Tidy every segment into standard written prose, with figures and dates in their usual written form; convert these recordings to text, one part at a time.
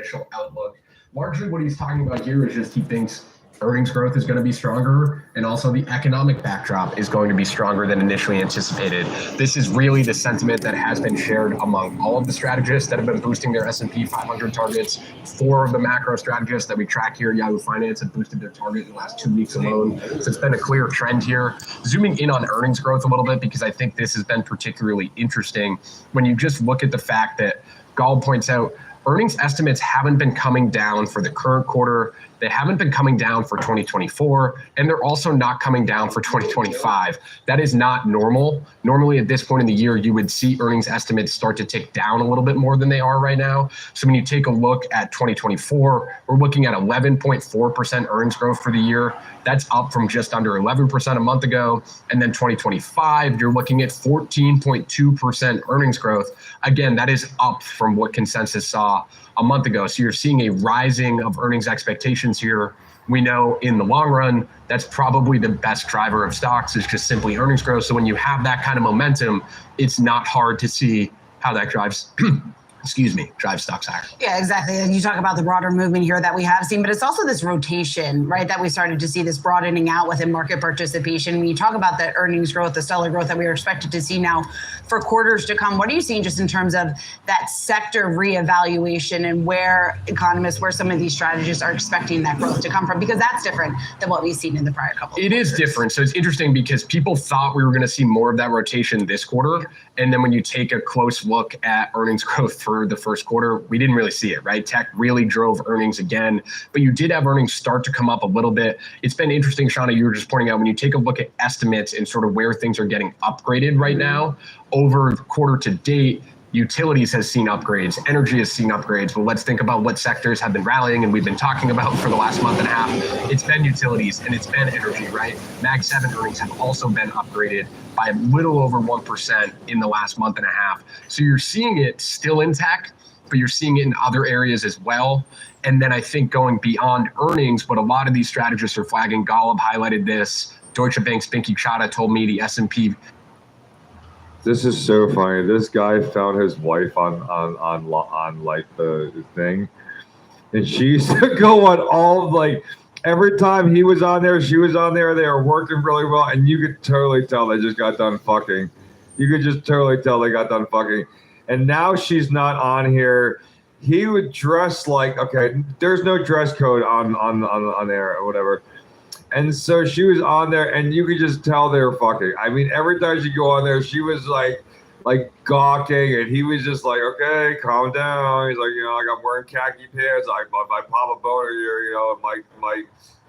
initial outlook. Largely what he's talking about here is just he thinks earnings growth is going to be stronger, and also the economic backdrop is going to be stronger than initially anticipated. This is really the sentiment that has been shared among all of the strategists that have been boosting their S&P 500 targets. 4 of the macro strategists that we track here at Yahoo Finance have boosted their target in the last 2 weeks alone. So it's been a clear trend here. Zooming in on earnings growth a little bit, because I think this has been particularly interesting when you just look at the fact that Gall points out earnings estimates haven't been coming down for the current quarter. They haven't been coming down for 2024, and they're also not coming down for 2025. That is not normal. Normally at this point in the year, you would see earnings estimates start to tick down a little bit more than they are right now. So when you take a look at 2024, we're looking at 11.4% earnings growth for the year. That's up from just under 11% a month ago. And then 2025, you're looking at 14.2% earnings growth. Again, that is up from what consensus saw a month ago. So you're seeing a rising of earnings expectations here. We know in the long run, that's probably the best driver of stocks is just simply earnings growth. So when you have that kind of momentum, it's not hard to see how that drives drive stocks higher. Yeah, exactly. And you talk about the broader movement here that we have seen, but it's also this rotation, right, that we started to see, this broadening out within market participation. When you talk about the earnings growth, the stellar growth that we are expected to see now for quarters to come, what are you seeing just in terms of that sector reevaluation and where some of these strategists are expecting that growth to come from? Because that's different than what we've seen in the prior couple of quarters. It is different. So it's interesting because people thought we were going to see more of that rotation this quarter. Yeah. And then when you take a close look at earnings growth for the first quarter, we didn't really see it, right? Tech really drove earnings again, but you did have earnings start to come up a little bit. It's been interesting, Shauna, you were just pointing out, when you take a look at estimates and sort of where things are getting upgraded right now, over quarter to date, utilities has seen upgrades, energy has seen upgrades, but let's think about what sectors have been rallying and we've been talking about for the last month and a half. It's been utilities and it's been energy, right? Mag 7 earnings have also been upgraded by a little over 1% in the last month and a half. So you're seeing it still in tech, but you're seeing it in other areas as well. And then I think going beyond earnings, what a lot of these strategists are flagging, Golub highlighted this, Deutsche Bank's Binky Chadha told me the S&P. This is so funny. This guy found his wife on like the thing, and she used to go on all like every time he was on there, she was on there. They were working really well, and you could totally tell they just got done fucking. You could just totally tell they got done fucking. And now she's not on here. He would dress like, okay, there's no dress code on there or whatever. And so she was on there, and you could just tell they were fucking. I mean, every time she go on there, she was like gawking, and he was just like, okay, calm down. He's like, like I'm wearing khaki pants. I pop a boner here, it might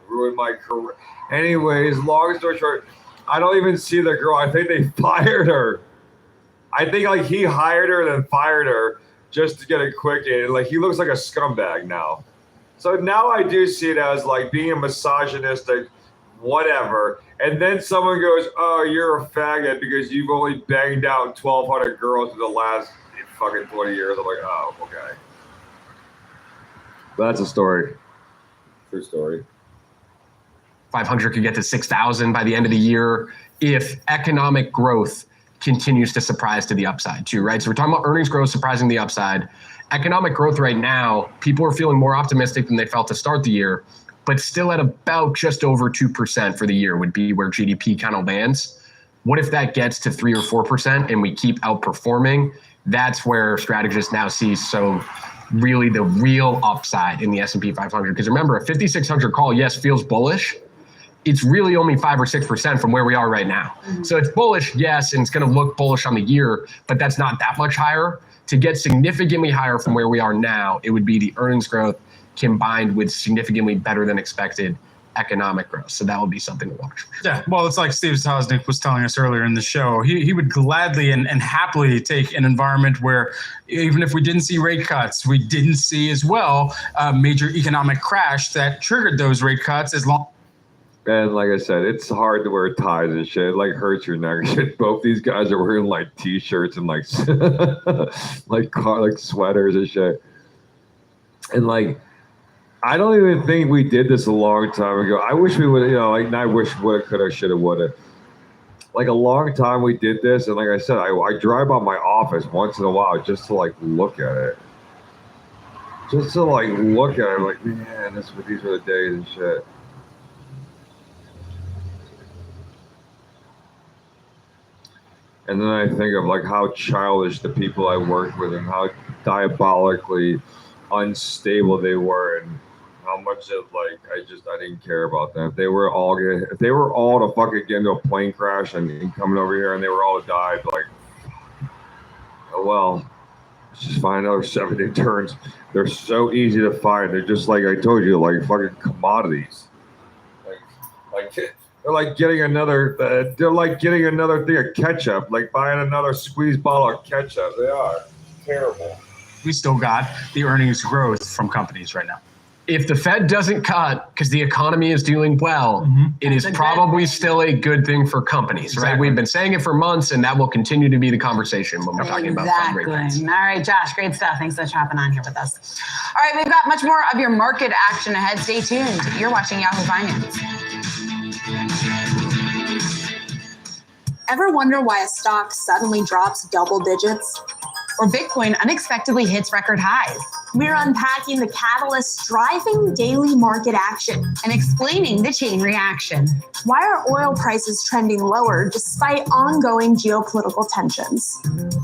ruin my career. Anyways, long story short, I don't even see the girl. I think they fired her. I think like he hired her and then fired her just to get a quick in. Like he looks like a scumbag now. So now I do see it as like being a misogynistic, whatever. And then someone goes, oh, you're a faggot because you've only banged out 1,200 girls in the last fucking 20 years. I'm like, oh, okay. But that's a story. True story. 500 could get to 6,000 by the end of the year if economic growth continues to surprise to the upside too, right? So we're talking about earnings growth surprising the upside. Economic growth right now, people are feeling more optimistic than they felt to start the year, but still at about just over 2% for the year would be where GDP kind of lands. What if that gets to 3 or 4% and we keep outperforming? That's where strategists now see really the real upside in the S&P 500. Because remember, a 5,600 call, yes, feels bullish. It's really only 5 or 6% from where we are right now. Mm-hmm. So it's bullish, yes, and it's going to look bullish on the year, but that's not that much higher. To get significantly higher from where we are now, it would be the earnings growth combined with significantly better than expected economic growth. So that would be something to watch. Yeah, well, it's like Steve Sosnick was telling us earlier in the show. He would gladly and happily take an environment where even if we didn't see rate cuts, we didn't see as well a major economic crash that triggered those rate cuts as long. And like I said, it's hard to wear ties and shit. It like hurts your neck. Shit. Both these guys are wearing like t-shirts and like like sweaters and shit. And like, I don't even think we did this a long time ago. I wish we would, I wish woulda, coulda, shoulda, woulda. Like a long time we did this, and like I said, I drive by my office once in a while just to like look at it. just to like look at it, like, man, these are the days and shit. And then I think of like how childish the people I worked with and how diabolically unstable they were, and how much of like I didn't care about them. If they were all to fucking get into a plane crash and coming over here and they were all died, like, oh well, let's just find another 70 turns. They're so easy to find. They're just like I told you, like fucking commodities. Like they're like getting another. They're like getting another thing of ketchup. Like buying another squeezed bottle of ketchup. They are terrible. We still got the earnings growth from companies right now. If the Fed doesn't cut because the economy is doing well, it is probably still a good thing for companies, right? We've been saying it for months, and that will continue to be the conversation when we're talking about Fed rate cuts. All right, Josh, great stuff. Thanks so much for hopping on here with us. All right, we've got much more of your market action ahead. Stay tuned. You're watching Yahoo Finance. Ever wonder why a stock suddenly drops double digits? Or Bitcoin unexpectedly hits record highs. We're unpacking the catalysts driving daily market action. And explaining the chain reaction. Why are oil prices trending lower despite ongoing geopolitical tensions?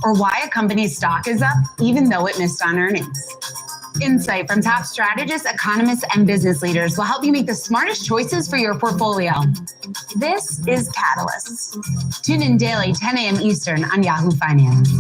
Or why a company's stock is up even though it missed on earnings. Insight from top strategists, economists, and business leaders will help you make the smartest choices for your portfolio. This is Catalysts. Tune in daily, 10 a.m. Eastern on Yahoo Finance.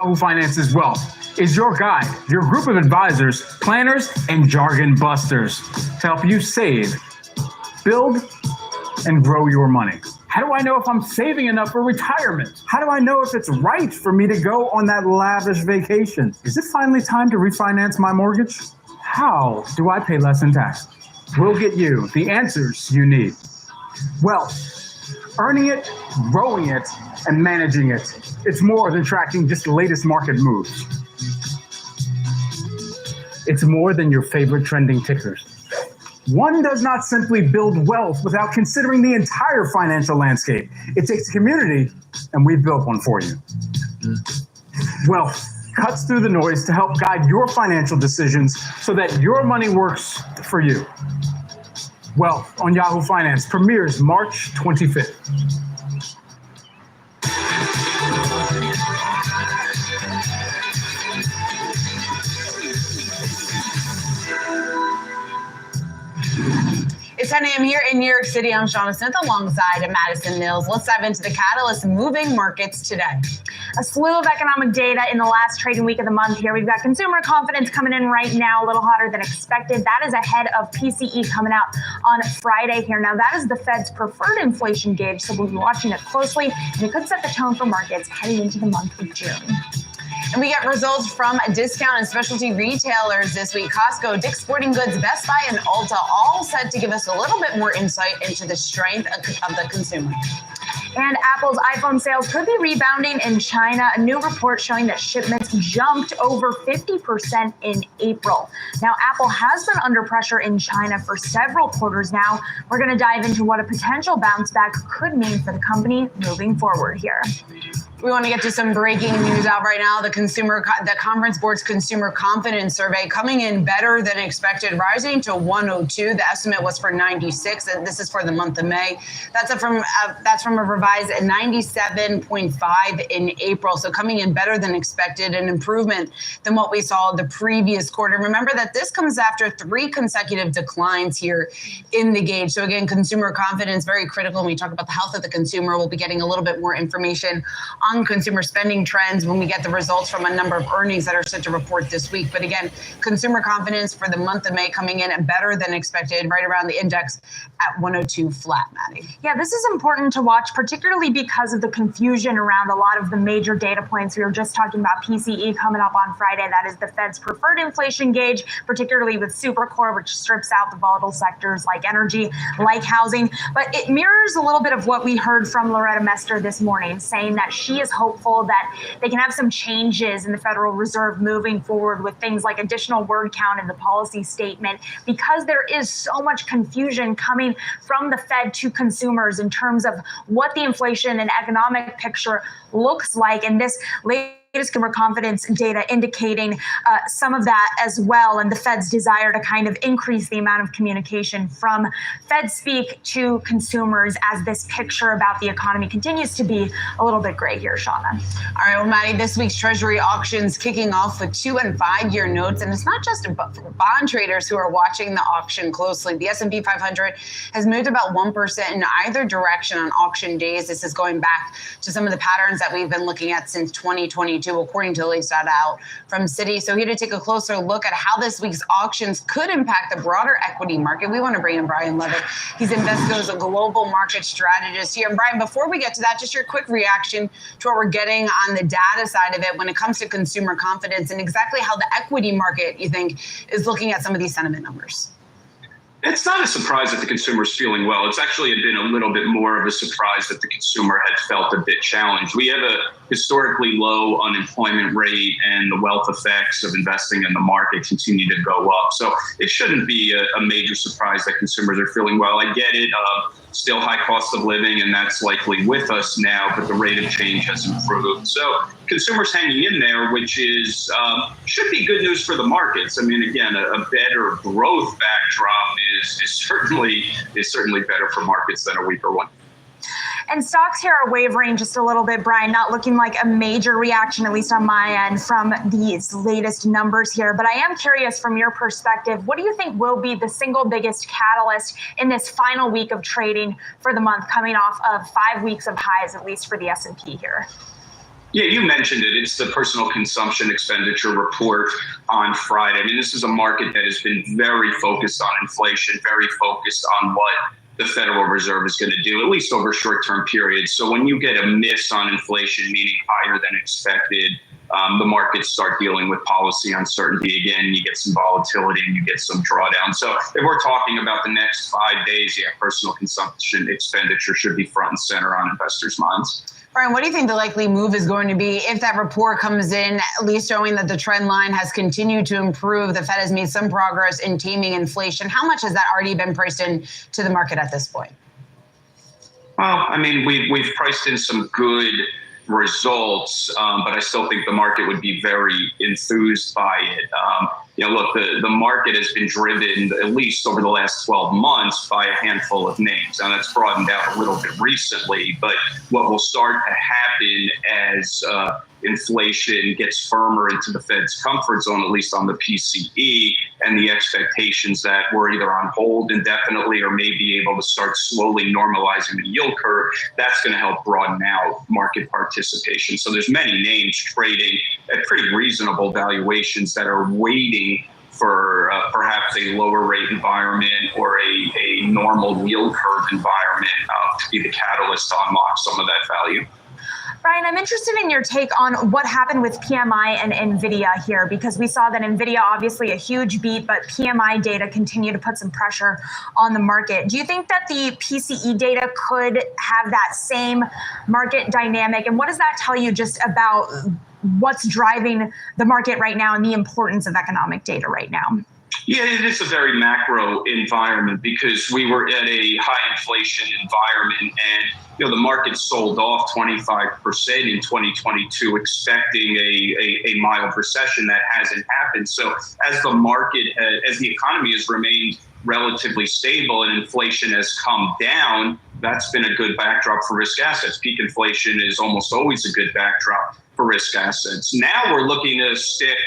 Yahoo Finance's Wealth is your guide, your group of advisors, planners, and jargon busters to help you save, Build and grow your money. How do I know if I'm saving enough for retirement? How do I know if it's right for me to go on that lavish vacation? Is it finally time to refinance my mortgage? How do I pay less in tax? We'll get you the answers you need. Wealth, earning it, growing it, and managing it. It's more than tracking just the latest market moves. It's more than your favorite trending tickers. One does not simply build wealth without considering the entire financial landscape. It takes a community, and we've built one for you. Wealth cuts through the noise to help guide your financial decisions so that your money works for you. Wealth on Yahoo Finance premieres March 25th. It's 10 a.m. here in New York City. I'm Shauna Smith alongside Madison Mills. Let's dive into the catalyst moving markets today. A slew of economic data in the last trading week of the month here. We've got consumer confidence coming in right now, a little hotter than expected. That is ahead of PCE coming out on Friday here. Now, that is the Fed's preferred inflation gauge, so we'll be watching it closely, and it could set the tone for markets heading into the month of June. And we get results from discount and specialty retailers this week. Costco, Dick's Sporting Goods, Best Buy, and Ulta all set to give us a little bit more insight into the strength of the consumer. And Apple's iPhone sales could be rebounding in China. A new report showing that shipments jumped over 50% in April. Now, Apple has been under pressure in China for several quarters now. We're going to dive into what a potential bounce back could mean for the company moving forward here. We want to get to some breaking news out right now. The Conference Board's Consumer Confidence Survey coming in better than expected, rising to 102. The estimate was for 96, and this is for the month of May. That's from a revised 97.5 in April. So coming in better than expected, an improvement than what we saw the previous quarter. Remember that this comes after 3 consecutive declines here in the gauge. So again, consumer confidence, very critical. When we talk about the health of the consumer, we'll be getting a little bit more information on consumer spending trends when we get the results from a number of earnings that are set to report this week. But again, consumer confidence for the month of May coming in better than expected, right around the index at 102 flat, Maddie. Yeah, this is important to watch, particularly because of the confusion around a lot of the major data points. We were just talking about PCE coming up on Friday. That is the Fed's preferred inflation gauge, particularly with Supercore, which strips out the volatile sectors like energy, like housing. But it mirrors a little bit of what we heard from Loretta Mester this morning, saying that she is hopeful that they can have some changes in the Federal Reserve moving forward with things like additional word count in the policy statement, because there is so much confusion coming from the Fed to consumers in terms of what the inflation and economic picture looks like. And this latest consumer confidence data indicating some of that as well, and the Fed's desire to kind of increase the amount of communication from Fed speak to consumers as this picture about the economy continues to be a little bit gray here, Shauna. All right, well, Maddie, this week's Treasury auctions kicking off with 2- and 5-year notes, and it's not just bond traders who are watching the auction closely. The S&P 500 has moved about 1% in either direction on auction days. This is going back to some of the patterns that we've been looking at since 2022, according to the latest data out from Citi. So here to take a closer look at how this week's auctions could impact the broader equity market, we want to bring in Brian Levitt. He's Invesco's global market strategist here. And Brian, before we get to that, just your quick reaction to what we're getting on the data side of it when it comes to consumer confidence and exactly how the equity market, you think, is looking at some of these sentiment numbers. It's not a surprise that the consumer is feeling well. It's actually been a little bit more of a surprise that the consumer had felt a bit challenged. We have a historically low unemployment rate, and the wealth effects of investing in the market continue to go up. So it shouldn't be a major surprise that consumers are feeling well. I get it. Still high cost of living, and that's likely with us now, but the rate of change has improved. So consumers hanging in there, which is should be good news for the markets. I mean, again, a better growth backdrop is certainly better for markets than a weaker one. And stocks here are wavering just a little bit, Brian, not looking like a major reaction, at least on my end, from these latest numbers here. But I am curious from your perspective, what do you think will be the single biggest catalyst in this final week of trading for the month, coming off of 5 weeks of highs, at least for the S&P here? Yeah, you mentioned it. It's the personal consumption expenditure report on Friday. I mean, this is a market that has been very focused on inflation, very focused on what the Federal Reserve is going to do, at least over short-term periods. So when you get a miss on inflation, meaning higher than expected, the markets start dealing with policy uncertainty again. You get some volatility and you get some drawdown. So if we're talking about the next 5 days, personal consumption expenditure should be front and center on investors' minds. Brian, what do you think the likely move is going to be if that report comes in, at least showing that the trend line has continued to improve? The Fed has made some progress in taming inflation. How much has that already been priced in to the market at this point? Well, I mean, we've priced in some good results, but I still think the market would be very enthused by it. Look, the market has been driven, at least over the last 12 months, by a handful of names. Now, that's broadened out a little bit recently, but what will start to happen as inflation gets firmer into the Fed's comfort zone, at least on the PCE, and the expectations that we're either on hold indefinitely or may be able to start slowly normalizing the yield curve, that's going to help broaden out market participation. So there's many names trading at pretty reasonable valuations that are waiting for perhaps a lower rate environment or a normal yield curve environment to be the catalyst to unlock some of that value. Brian, I'm interested in your take on what happened with PMI and NVIDIA here, because we saw that NVIDIA, obviously a huge beat, but PMI data continue to put some pressure on the market. Do you think that the PCE data could have that same market dynamic? And what does that tell you just about what's driving the market right now and the importance of economic data right now? Yeah, it is a very macro environment because we were at a high inflation environment, and the market sold off 25% in 2022, expecting a mild recession that hasn't happened. So as the economy has remained relatively stable and inflation has come down, that's been a good backdrop for risk assets. Peak inflation is almost always a good backdrop for risk assets. Now we're looking to stick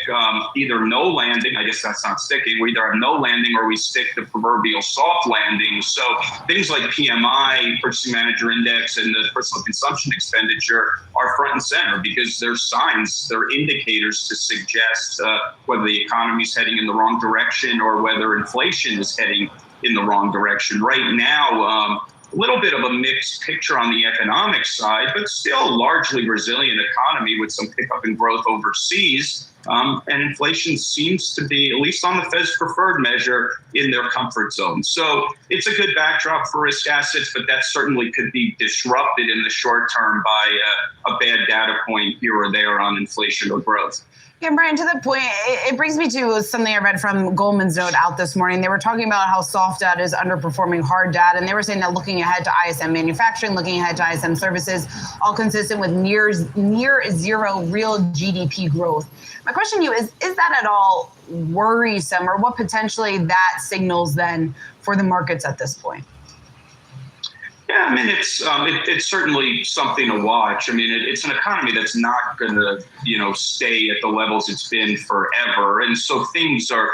either no landing. I guess that's not sticking. We either have no landing or we stick the proverbial soft landing. So things like PMI, Purchasing Manager Index, and the personal consumption expenditure are front and center because they're signs, they're indicators to suggest whether the economy is heading in the wrong direction or whether inflation is heading in the wrong direction. Right now, a little bit of a mixed picture on the economic side, but still largely resilient economy with some pickup in growth overseas. And inflation seems to be, at least on the Fed's preferred measure, in their comfort zone. So it's a good backdrop for risk assets, but that certainly could be disrupted in the short term by a bad data point here or there on inflation or growth. Yeah, Brian, to that point, it brings me to something I read from Goldman's note out this morning. They were talking about how soft data is underperforming hard data, and they were saying that looking ahead to ISM manufacturing, looking ahead to ISM services, all consistent with near zero real GDP growth. My question to you is that at all worrisome, or what potentially that signals then for the markets at this point? Yeah, I mean, it's certainly something to watch. I mean, it's an economy that's not going to, stay at the levels it's been forever. And so things are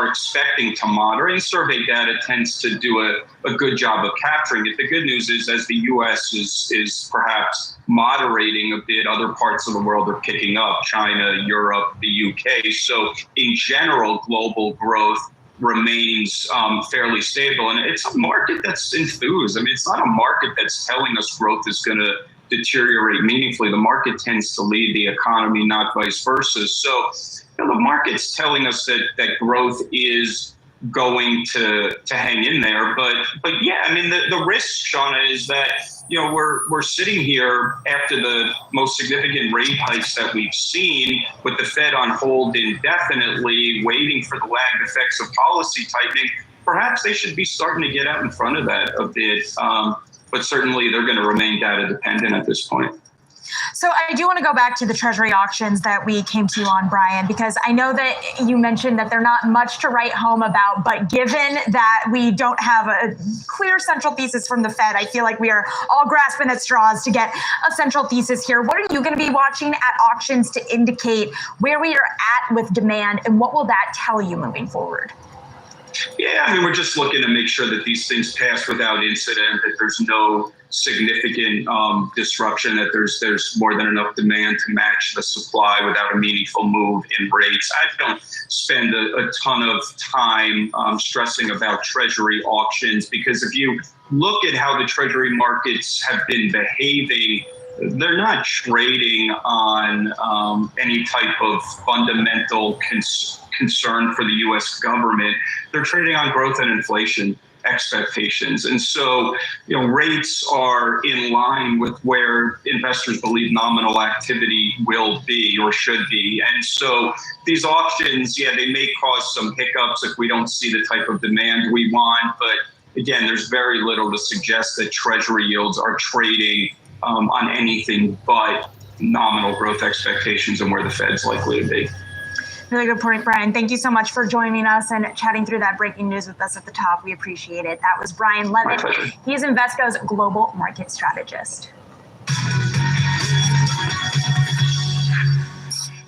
expecting to moderate. And survey data tends to do a good job of capturing it. The good news is as the U.S. is perhaps moderating a bit, other parts of the world are picking up, China, Europe, the U.K. So in general, global growth remains fairly stable. And it's a market that's enthused. I mean, it's not a market that's telling us growth is going to deteriorate meaningfully. The market tends to lead the economy, not vice versa. So the market's telling us that growth is going to hang in there. But yeah, I mean, the risk, Shauna, is that we're sitting here after the most significant rate hikes that we've seen with the Fed on hold indefinitely, waiting for the lagged effects of policy tightening. Perhaps they should be starting to get out in front of that a bit. But certainly they're going to remain data dependent at this point. So I do want to go back to the Treasury auctions that we came to you on, Brian, because I know that you mentioned that they're not much to write home about, but given that we don't have a clear central thesis from the Fed, I feel like we are all grasping at straws to get a central thesis here. What are you going to be watching at auctions to indicate where we are at with demand, and what will that tell you moving forward? Yeah, I mean, we're just looking to make sure that these things pass without incident, that there's no significant disruption, that there's more than enough demand to match the supply without a meaningful move in rates. I don't spend a ton of time stressing about Treasury auctions, because if you look at how the Treasury markets have been behaving, they're not trading on any type of fundamental concern for the U.S. government. They're trading on growth and inflation expectations. And so, rates are in line with where investors believe nominal activity will be or should be. And so these auctions, they may cause some hiccups if we don't see the type of demand we want. But again, there's very little to suggest that Treasury yields are trading on anything but nominal growth expectations and where the Fed's likely to be. Really good point, Brian. Thank you so much for joining us and chatting through that breaking news with us at the top. We appreciate it. That was Brian Levitt. He's Invesco's global market strategist.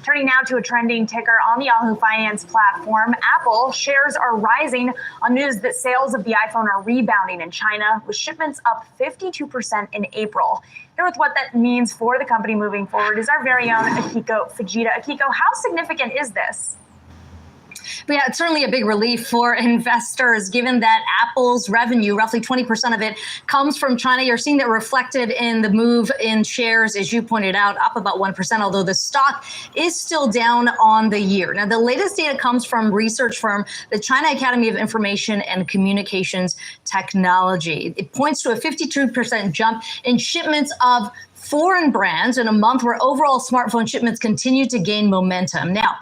Turning now to a trending ticker on the Yahoo Finance platform, Apple shares are rising on news that sales of the iPhone are rebounding in China, with shipments up 52% in April. Here with what that means for the company moving forward is our very own Akiko Fujita. Akiko, how significant is this? But yeah, it's certainly a big relief for investors, given that Apple's revenue, roughly 20% of it, comes from China. You're seeing that reflected in the move in shares, as you pointed out, up about 1%, although the stock is still down on the year. Now, the latest data comes from research firm, the China Academy of Information and Communications Technology. It points to a 52% jump in shipments of foreign brands in a month where overall smartphone shipments continue to gain momentum. Now,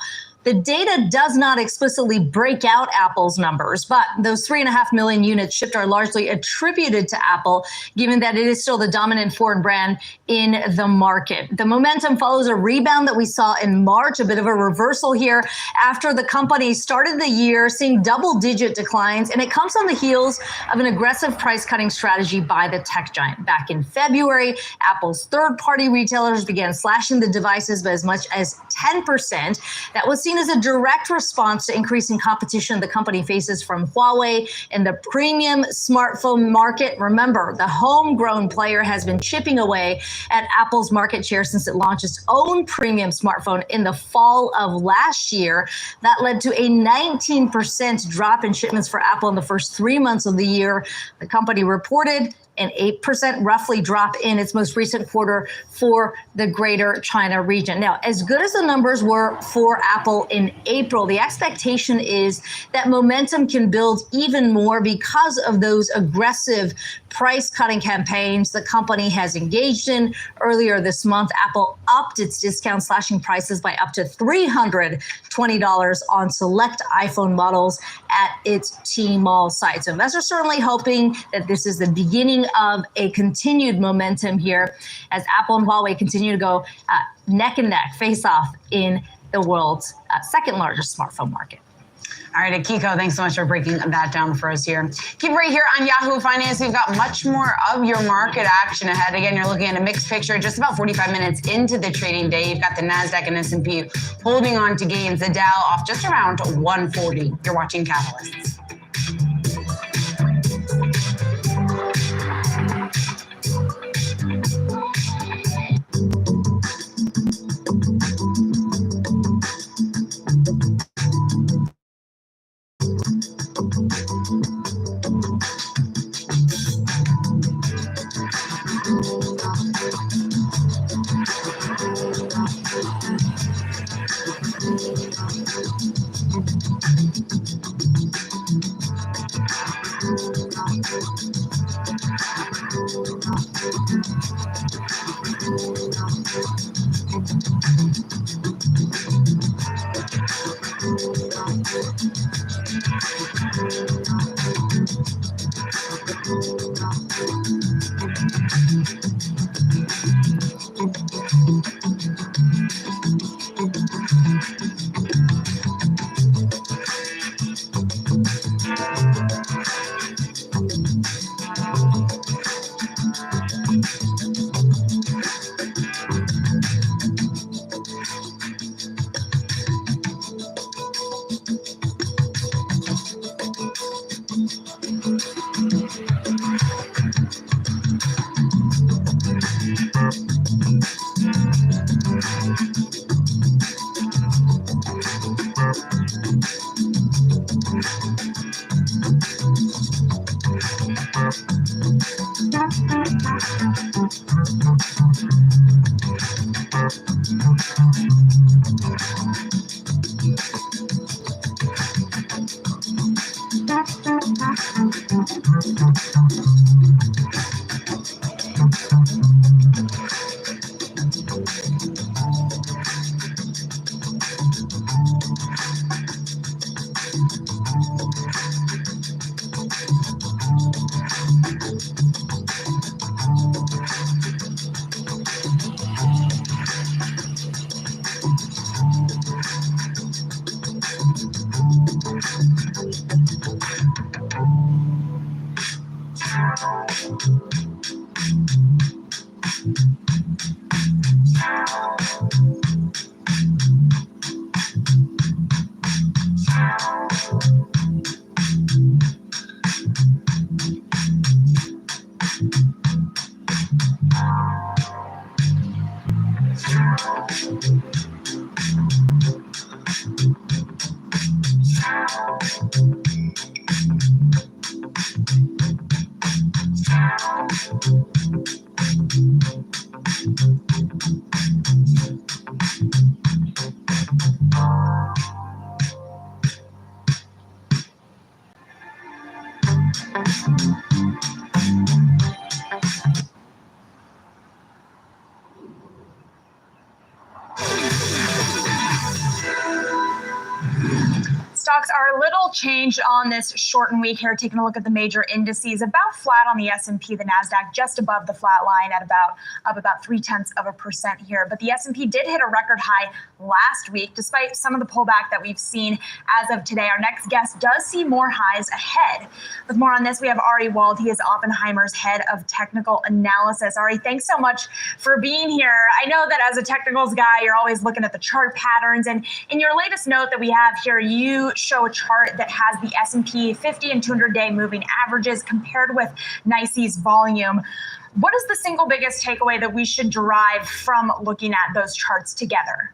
the data does not explicitly break out Apple's numbers, but those 3.5 million units shipped are largely attributed to Apple, given that it is still the dominant foreign brand in the market. The momentum follows a rebound that we saw in March, a bit of a reversal here after the company started the year seeing double-digit declines, and it comes on the heels of an aggressive price-cutting strategy by the tech giant. Back in February, Apple's third-party retailers began slashing the devices by as much as 10%. That was seen as a direct response to increasing competition the company faces from Huawei in the premium smartphone market. Remember, the homegrown player has been chipping away at Apple's market share since it launched its own premium smartphone in the fall of last year. That led to a 19% drop in shipments for Apple in the first 3 months of the year. The company reported an 8% roughly drop in its most recent quarter for the Greater China region. Now, as good as the numbers were for Apple in April, the expectation is that momentum can build even more because of those aggressive price-cutting campaigns the company has engaged in. Earlier this month, Apple upped its discount, slashing prices by up to $320 on select iPhone models at its Tmall site. So investors are certainly hoping that this is the beginning of a continued momentum here as Apple and Huawei continue to go neck and neck, face off in the world's second largest smartphone market. All right, Akiko, thanks so much for breaking that down for us here. Keep right here on Yahoo Finance. We've got much more of your market action ahead. Again, you're looking at a mixed picture just about 45 minutes into the trading day. You've got the NASDAQ and S&P holding on to gains. The Dow off just around 140. You're watching Catalysts. Stocks are a little changed on this shortened week here. Taking a look at the major indices, about flat on the S&P, the Nasdaq just above the flat line at about 0.3% here. But the S&P did hit a record high last week, despite some of the pullback that we've seen as of today. Our next guest does see more highs ahead. With more on this, we have Ari Wald. He is Oppenheimer's head of technical analysis. Ari, thanks so much for being here. I know that as a technicals guy, you're always looking at the chart patterns. And in your latest note that we have here, you show a chart that has the S&P 50 and 200-day moving averages compared with NYSE's volume. What is the single biggest takeaway that we should derive from looking at those charts together?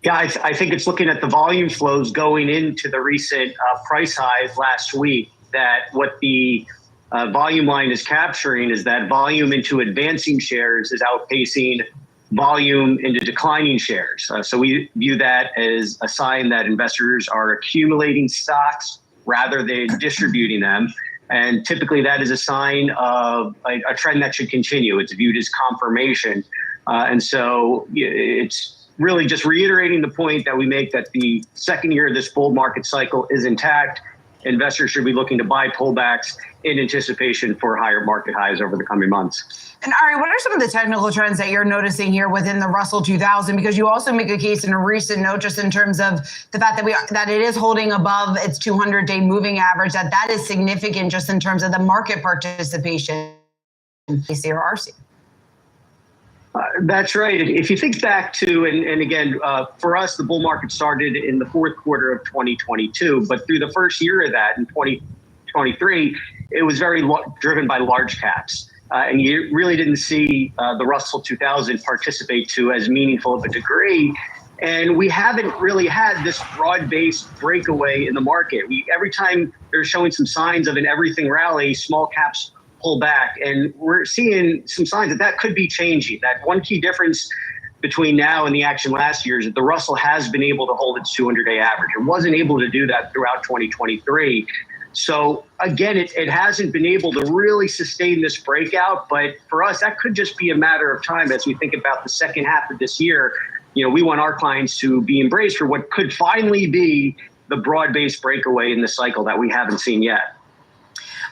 Yeah, I think it's looking at the volume flows going into the recent price highs last week, that what the volume line is capturing is that volume into advancing shares is outpacing volume into declining shares. So we view that as a sign that investors are accumulating stocks rather than distributing them. And typically that is a sign of a trend that should continue. It's viewed as confirmation. And so it's really just reiterating the point that we make, that the second year of this bull market cycle is intact. Investors should be looking to buy pullbacks in anticipation for higher market highs over the coming months. And Ari, what are some of the technical trends that you're noticing here within the Russell 2000? Because you also make a case in a recent note just in terms of the fact that it is holding above its 200-day moving average, that is significant just in terms of the market participation in PC or RC. That's right. If you think back to, and again, for us, the bull market started in the fourth quarter of 2022, but through the first year of that in 2023, it was very driven by large caps. And you really didn't see the Russell 2000 participate to as meaningful of a degree. And we haven't really had this broad-based breakaway in the market. Every time they're showing some signs of an everything rally, small caps pull back. And we're seeing some signs that could be changing. That one key difference between now and the action last year is that the Russell has been able to hold its 200-day average. It wasn't able to do that throughout 2023. So again, it hasn't been able to really sustain this breakout. But for us, that could just be a matter of time as we think about the second half of this year. You know, we want our clients to be embraced for what could finally be the broad-based breakaway in the cycle that we haven't seen yet.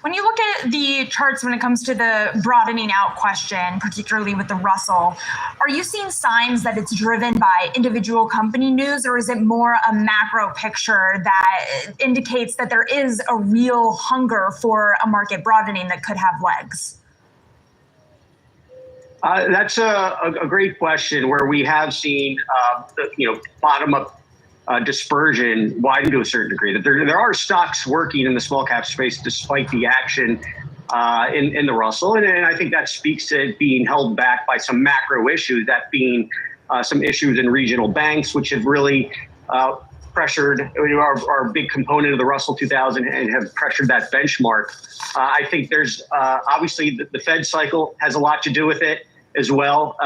When you look at the charts when it comes to the broadening out question, particularly with the Russell, are you seeing signs that it's driven by individual company news, or is it more a macro picture that indicates that there is a real hunger for a market broadening that could have legs? That's a great question, where we have seen bottom-up dispersion widen to a certain degree. That there are stocks working in the small cap space despite the action in the Russell, and I think that speaks to it being held back by some macro issues, that being some issues in regional banks, which have really pressured, are a big component of the Russell 2000 and have pressured that benchmark. I think there's obviously the Fed cycle has a lot to do with it as well.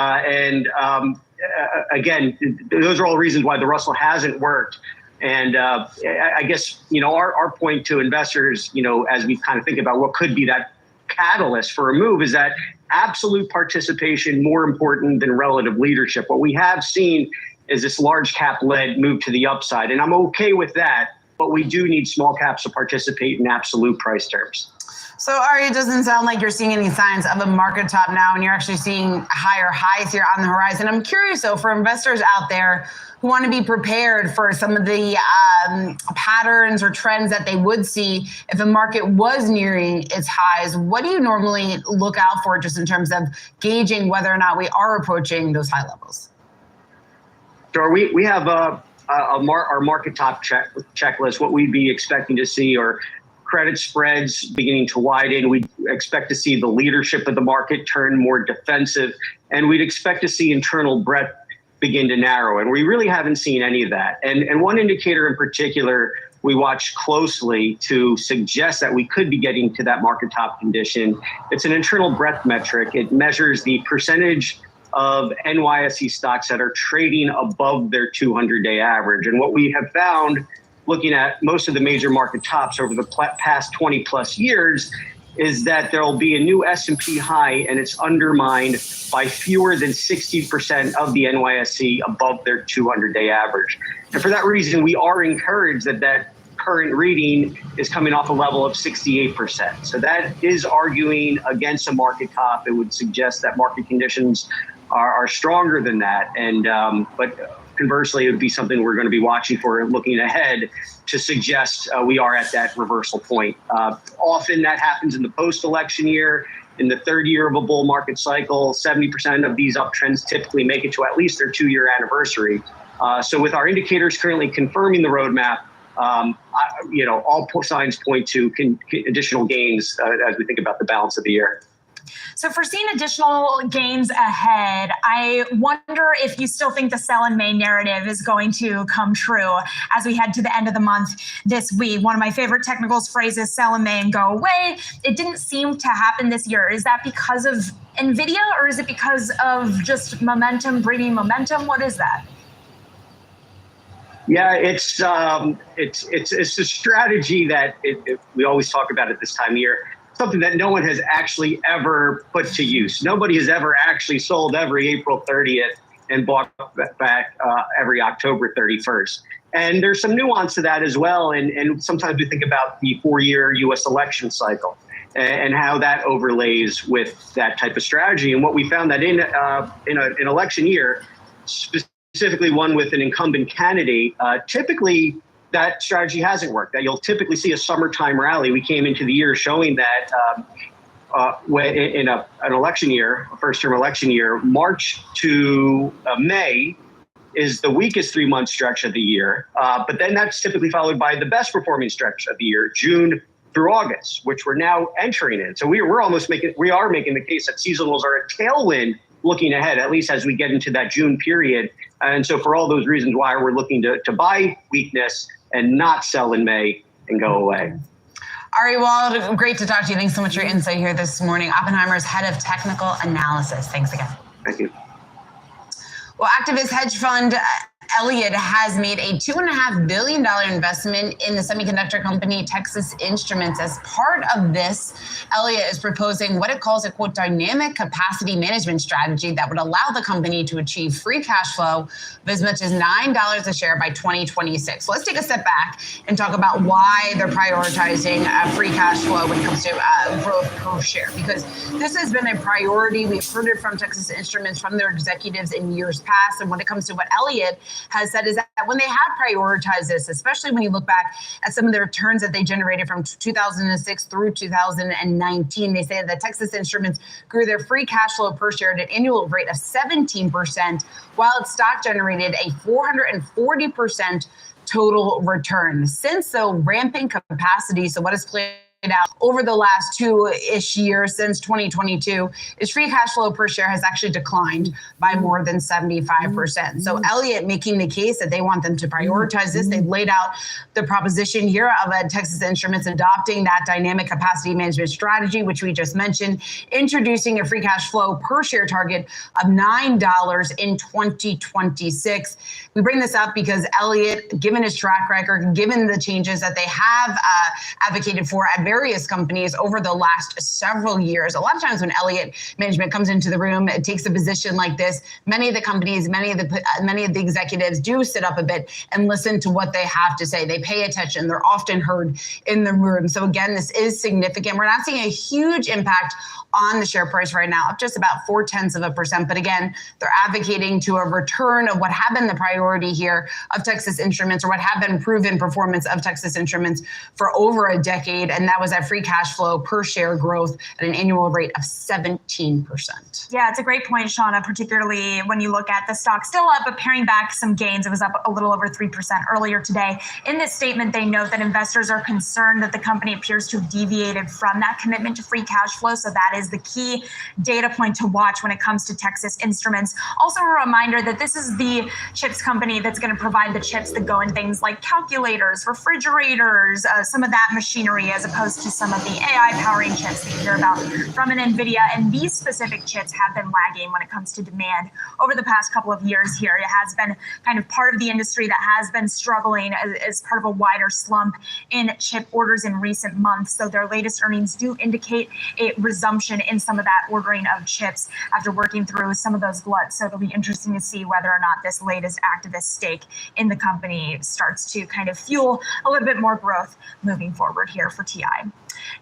Again, those are all reasons why the Russell hasn't worked. And I guess, our point to investors, as we kind of think about what could be that catalyst for a move, is that absolute participation more important than relative leadership. What we have seen is this large cap led move to the upside. And I'm okay with that, but we do need small caps to participate in absolute price terms. So, Ari, it doesn't sound like you're seeing any signs of a market top now, and you're actually seeing higher highs here on the horizon. I'm curious, though, for investors out there who want to be prepared for some of the patterns or trends that they would see if a market was nearing its highs, what do you normally look out for just in terms of gauging whether or not we are approaching those high levels? Sure. We have our market top checklist. What we'd be expecting to see are credit spreads beginning to widen. We expect to see the leadership of the market turn more defensive, and we'd expect to see internal breadth begin to narrow. And we really haven't seen any of that. And one indicator in particular we watch closely to suggest that we could be getting to that market top condition. It's an internal breadth metric. It measures the percentage of NYSE stocks that are trading above their 200-day average. And what we have found, looking at most of the major market tops over the past 20 plus years, is that there'll be a new S&P high and it's undermined by fewer than 60% of the NYSE above their 200-day average. And for that reason, we are encouraged that current reading is coming off a level of 68%. So that is arguing against a market top. It would suggest that market conditions are stronger than that. And but conversely, it would be something we're going to be watching for and looking ahead to suggest we are at that reversal point. Often that happens in the post-election year. In the third year of a bull market cycle, 70% of these uptrends typically make it to at least their 2-year anniversary. So with our indicators currently confirming the roadmap, all signs point to additional gains as we think about the balance of the year. So for seeing additional gains ahead, I wonder if you still think the sell in May narrative is going to come true as we head to the end of the month this week. One of my favorite technicals phrases, sell in May and go away. It didn't seem to happen this year. Is that because of NVIDIA or is it because of just momentum, breeding momentum? What is that? Yeah, it's a strategy that we always talk about at this time of year. Something that no one has actually ever put to use. Nobody has ever actually sold every April 30th and bought back every October 31st. And there's some nuance to that as well. And sometimes we think about the 4-year U.S. election cycle and how that overlays with that type of strategy. And what we found that in an election year, specifically one with an incumbent candidate, typically that strategy hasn't worked. That you'll typically see a summertime rally. We came into the year showing that in an election year, a first-term election year, March to May is the weakest 3-month stretch of the year. But then that's typically followed by the best performing stretch of the year, June through August, which we're now entering in. So we are making the case that seasonals are a tailwind looking ahead, at least as we get into that June period. And so for all those reasons why we're looking to buy weakness and not sell in May and go away. Ari Wald, great to talk to you. Thanks so much for your insight here this morning. Oppenheimer's head of technical analysis. Thanks again. Thank you. Well, activist hedge fund Elliott has made a $2.5 billion investment in the semiconductor company Texas Instruments. As part of this, Elliott is proposing what it calls a, quote, dynamic capacity management strategy that would allow the company to achieve free cash flow of as much as $9 a share by 2026. So let's take a step back and talk about why they're prioritizing free cash flow when it comes to growth per share, because this has been a priority. We've heard it from Texas Instruments, from their executives in years past. And when it comes to what Elliott has said is that when they have prioritized this, especially when you look back at some of the returns that they generated from 2006 through 2019, they say that Texas Instruments grew their free cash flow per share at an annual rate of 17%, while its stock generated a 440% total return. Since ramping capacity, so what is played out over the last 2-ish years since 2022 is free cash flow per share has actually declined by more than 75%. So Elliott making the case that they want them to prioritize this. They've laid out the proposition here of Texas Instruments adopting that dynamic capacity management strategy, which we just mentioned, introducing a free cash flow per share target of $9 in 2026. We bring this up because Elliott, given his track record, given the changes that they have advocated for at various companies over the last several years, a lot of times when Elliott management comes into the room, it takes a position like this. Many of the companies, many of the executives do sit up a bit and listen to what they have to say. They pay attention. They're often heard in the room. So again, this is significant. We're not seeing a huge impact on the share price right now, up just about 0.4%. But again, they're advocating to a return of what had been the priority here of Texas Instruments, or what had been proven performance of Texas Instruments for over a decade. And that was that free cash flow per share growth at an annual rate of 17%. Yeah, it's a great point, Shauna, particularly when you look at the stock still up, but paring back some gains. It was up a little over 3% earlier today. In this statement, they note that investors are concerned that the company appears to have deviated from that commitment to free cash flow. So that is the key data point to watch when it comes to Texas Instruments. Also a reminder that this is the chips company that's going to provide the chips that go in things like calculators, refrigerators, some of that machinery, as opposed to some of the AI powering chips that you hear about from an NVIDIA. And these specific chips have been lagging when it comes to demand over the past couple of years here. It has been kind of part of the industry that has been struggling as part of a wider slump in chip orders in recent months. So their latest earnings do indicate a resumption in some of that ordering of chips after working through some of those gluts. So it'll be interesting to see whether or not this latest activist stake in the company starts to kind of fuel a little bit more growth moving forward here for TI.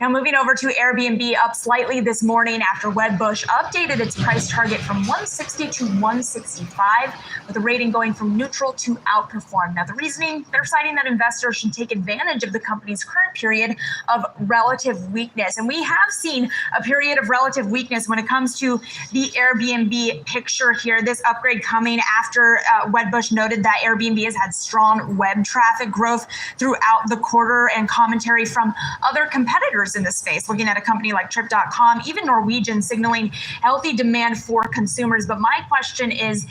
Now moving over to Airbnb, up slightly this morning after Wedbush updated its price target from 160 to 165, with the rating going from neutral to outperform. Now the reasoning, they're citing that investors should take advantage of the company's current period of relative weakness. And we have seen a period of relative weakness when it comes to the Airbnb picture here. This upgrade coming after Wedbush noted that Airbnb has had strong web traffic growth throughout the quarter, and commentary from other competitors in this space, looking at a company like Trip.com, even Norwegian, signaling healthy demand for consumers. But my question is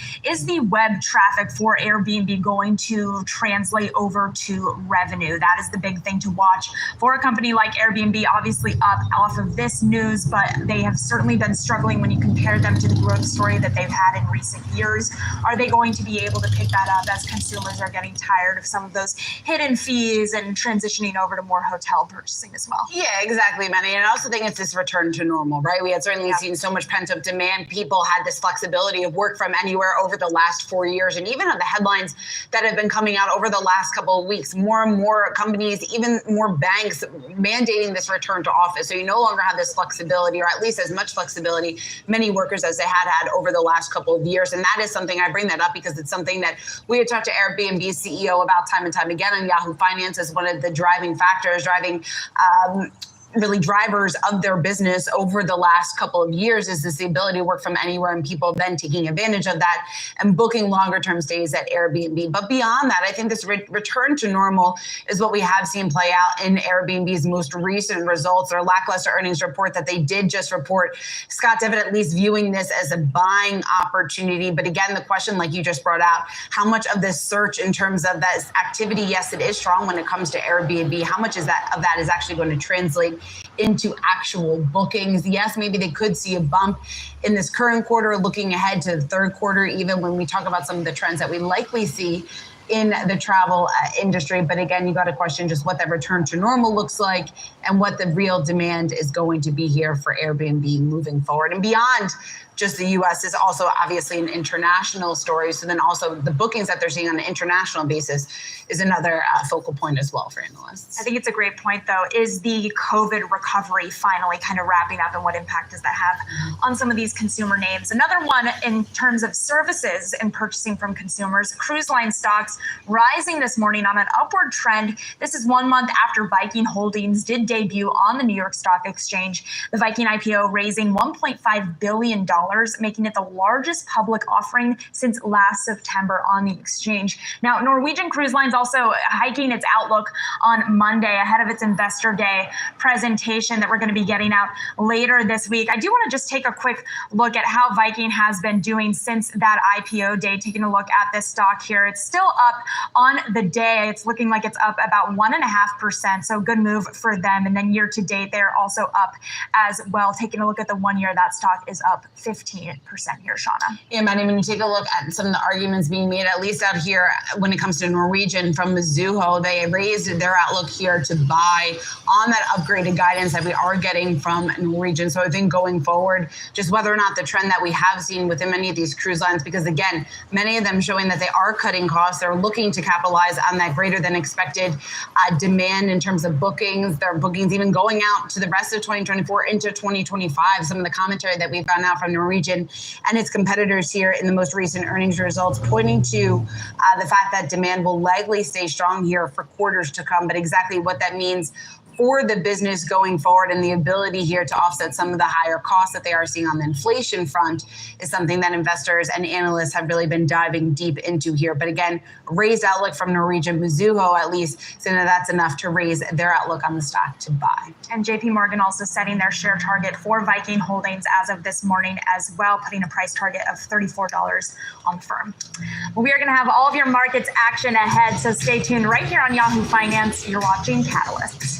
the web traffic for Airbnb going to translate over to revenue? That is the big thing to watch for a company like Airbnb, obviously up off of this news, but they have certainly been struggling when you compare them to the growth story that they've had in recent years. Are they going to be able to pick that up as consumers are getting tired of some of those hidden fees and transitioning over to more hotel purchasing as well? Yeah, exactly, Manny. And I also think it's this return to normal, right? We had certainly seen so much pent-up demand. People had this flexibility of work from anywhere over the last 4 years. And even on the headlines that have been coming out over the last couple of weeks, more and more companies, even more banks, mandating this return to office. So you no longer have this flexibility, or at least as much flexibility, many workers, as they had over the last couple of years. And that is something, I bring that up because it's something that we had talked to Airbnb's CEO about time and time again, and Yahoo Finance is one of the driving factors, really drivers of their business over the last couple of years, is this the ability to work from anywhere, and people then taking advantage of that and booking longer term stays at Airbnb. But beyond that, I think this return to normal is what we have seen play out in Airbnb's most recent results, their lackluster earnings report that they did just report. Scott Devitt at least viewing this as a buying opportunity. But again, the question, like you just brought out, how much of this search in terms of that activity, yes, it is strong when it comes to Airbnb. How much is that is actually going to translate into actual bookings? Yes, maybe they could see a bump in this current quarter, looking ahead to the third quarter, even when we talk about some of the trends that we likely see in the travel industry. But again, you got to question just what that return to normal looks like and what the real demand is going to be here for Airbnb moving forward. And beyond just the U.S. is also obviously an international story. So then also the bookings that they're seeing on an international basis is another focal point as well for analysts. I think it's a great point, though. Is the COVID recovery finally kind of wrapping up, and what impact does that have on some of these consumer names? Another one in terms of services and purchasing from consumers, cruise line stocks stocks rising this morning on an upward trend. This is 1 month after Viking Holdings did debut on the New York Stock Exchange. The Viking IPO raising $1.5 billion, making it the largest public offering since last September on the exchange. Now, Norwegian Cruise Line's also hiking its outlook on Monday ahead of its Investor Day presentation that we're going to be getting out later this week. I do want to just take a quick look at how Viking has been doing since that IPO day. Taking a look at this stock here, it's still up on the day. It's looking like it's up about 1.5%, so good move for them. And then year to date, they're also up as well. Taking a look at the 1 year, that stock is up 15% here, Shauna. Yeah, Matt, when you take a look at some of the arguments being made, at least out here when it comes to Norwegian from Mizuho, they raised their outlook here to buy on that upgraded guidance that we are getting from Norwegian. So I think going forward, just whether or not the trend that we have seen within many of these cruise lines, because again, many of them showing that they are cutting costs, they're looking to capitalize on that greater than expected demand in terms of bookings. Their bookings even going out to the rest of 2024 into 2025. Some of the commentary that we found out from Norwegian and its competitors here in the most recent earnings results, pointing to the fact that demand will likely stay strong here for quarters to come. But exactly what that means for the business going forward and the ability here to offset some of the higher costs that they are seeing on the inflation front is something that investors and analysts have really been diving deep into here. But again, raised outlook from Norwegian, Mizuho at least, saying that that's enough to raise their outlook on the stock to buy. And JP Morgan also setting their share target for Viking Holdings as of this morning as well, putting a price target of $34 on the firm. Well, we are going to have all of your markets action ahead, so stay tuned right here on Yahoo Finance. You're watching Catalysts.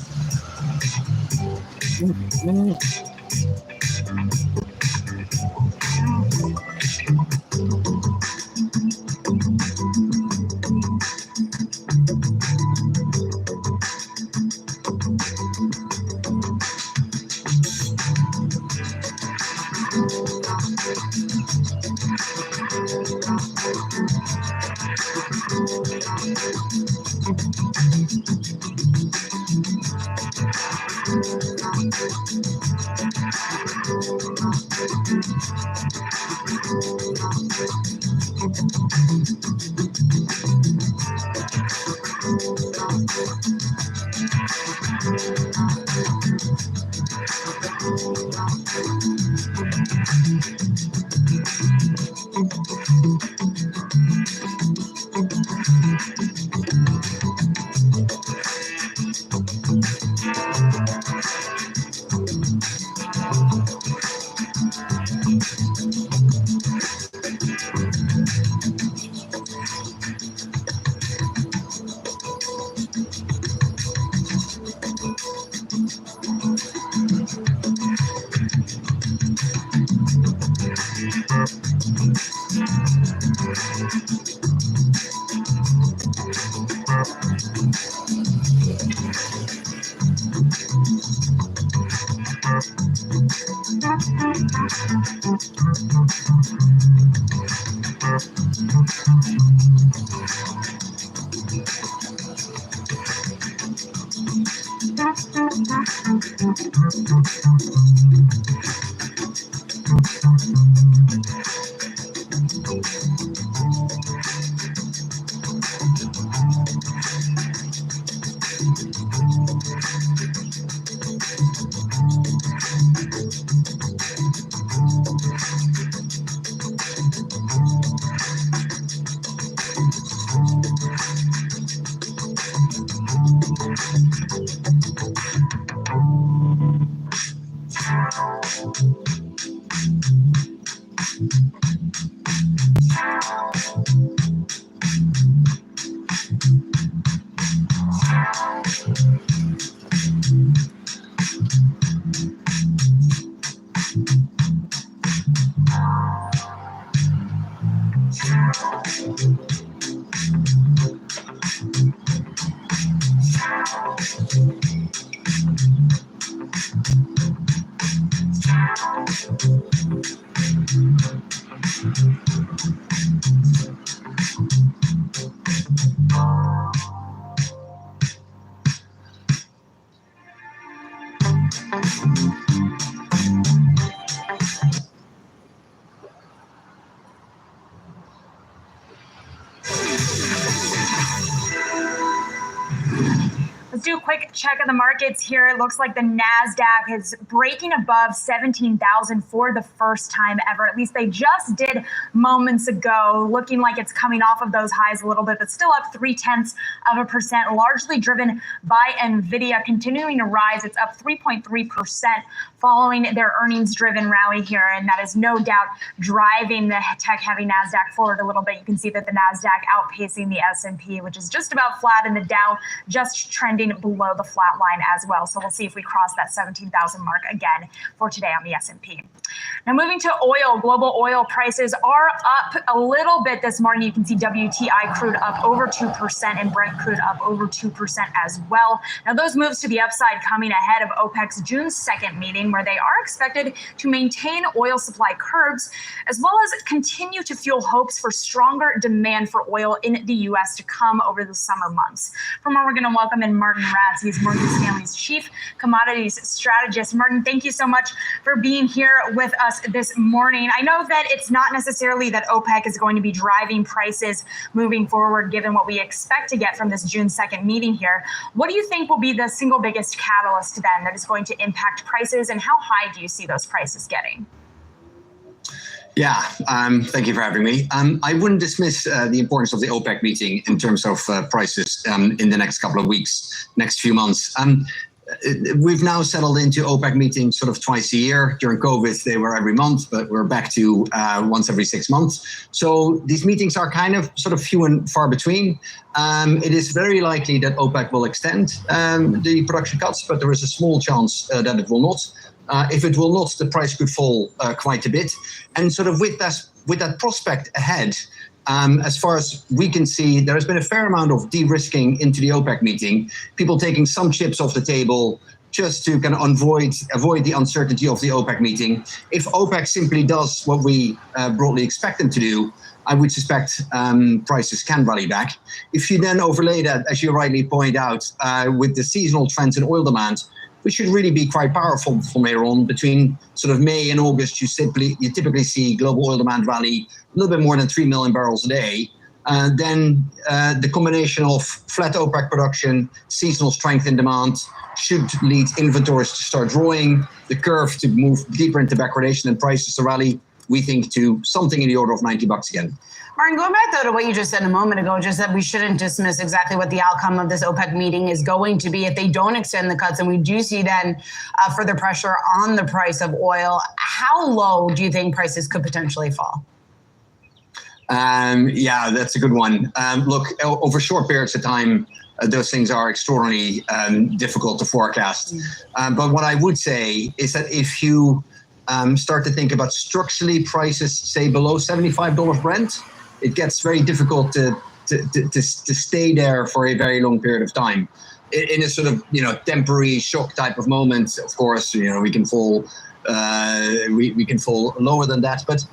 quick check of the markets here, it looks like the NASDAQ is breaking above 17,000 for the first time ever. At least they just did moments ago, looking like it's coming off of those highs a little bit, but still up 0.3%, largely driven by NVIDIA continuing to rise. It's up 3.3% following their earnings-driven rally here, and that is no doubt driving the tech-heavy NASDAQ forward a little bit. You can see that the NASDAQ outpacing the S&P, which is just about flat, and the Dow just trending below the flat line as well. So we'll see if we cross that 17,000 mark again for today on the S&P. Now moving to oil, global oil prices are up a little bit this morning. You can see WTI crude up over 2% and Brent crude up over 2% as well. Now those moves to the upside coming ahead of OPEC's June 2nd meeting, where they are expected to maintain oil supply curbs, as well as continue to fuel hopes for stronger demand for oil in the U.S. to come over the summer months. From where we're going to welcome in Martin Ratz. He's Morgan Stanley's Chief Commodities Strategist. Martin, thank you so much for being here with us this morning. I know that it's not necessarily that OPEC is going to be driving prices moving forward, given what we expect to get from this June 2nd meeting here. What do you think will be the single biggest catalyst then that is going to impact prices, and how high do you see those prices getting? Yeah, thank you for having me. I wouldn't dismiss the importance of the OPEC meeting in terms of prices in the next couple of weeks, next few months. We've now settled into OPEC meetings sort of twice a year. During COVID, they were every month, but we're back to once every 6 months. So these meetings are kind of sort of few and far between. It is very likely that OPEC will extend the production cuts, but there is a small chance that it will not. If it will not, the price could fall quite a bit. And sort of with that prospect ahead, as far as we can see, there has been a fair amount of de-risking into the OPEC meeting, people taking some chips off the table just to kind of avoid the uncertainty of the OPEC meeting. If OPEC simply does what we broadly expect them to do, I would suspect prices can rally back. If you then overlay that, as you rightly point out, with the seasonal trends in oil demand, which should really be quite powerful from here on. Between sort of May and August, you typically see global oil demand rally a little bit more than 3 million barrels a day. Then the combination of flat OPEC production, seasonal strength in demand should lead inventories to start drawing, the curve to move deeper into backwardation, and prices to rally, we think, to something in the order of $90 again. Martin, going back though to what you just said a moment ago, just that we shouldn't dismiss exactly what the outcome of this OPEC meeting is going to be if they don't extend the cuts, and we do see then further pressure on the price of oil. How low do you think prices could potentially fall? Yeah, that's a good one. Look, over short periods of time, those things are extraordinarily difficult to forecast. But what I would say is that if you start to think about structurally prices, say below $75 Brent, it gets very difficult to stay there for a very long period of time. In a sort of temporary shock type of moment, of course, we can fall we can fall lower than that. But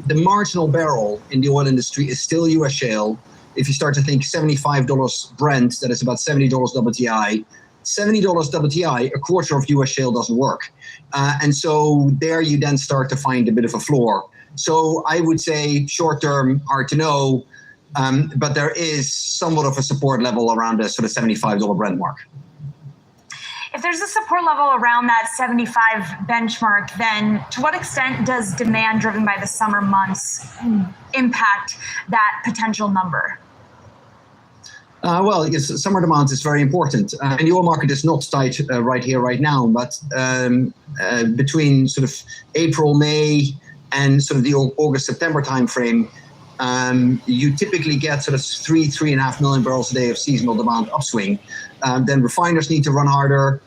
the marginal barrel in the oil industry is still U.S. shale. If you start to think $75 Brent, that is about $70 WTI. $70 WTI, a quarter of U.S. shale doesn't work. And so there you then start to find a bit of a floor. So I would say short term, hard to know, but there is somewhat of a support level around the sort of $75 Brent mark. If there's a support level around that 75 benchmark, then to what extent does demand driven by the summer months impact that potential number? Well, yes, summer demand is very important. And the oil market is not tight right here, right now, but between sort of April, May, and sort of the August, September timeframe, you typically get sort of 3.5 million barrels a day of seasonal demand upswing. Then refiners need to run harder.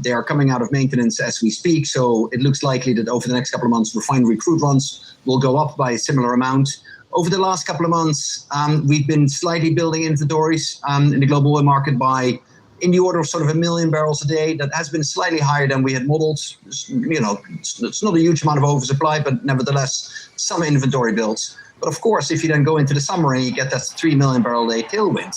They are coming out of maintenance as we speak, so it looks likely that over the next couple of months, refinery crude runs will go up by a similar amount. Over the last couple of months, we've been slightly building inventories in the global oil market by in the order of sort of 1 million barrels a day. That has been slightly higher than we had modeled. It's not a huge amount of oversupply, but nevertheless, some inventory builds. But of course, if you then go into the summer and you get that 3 million barrel a day tailwind,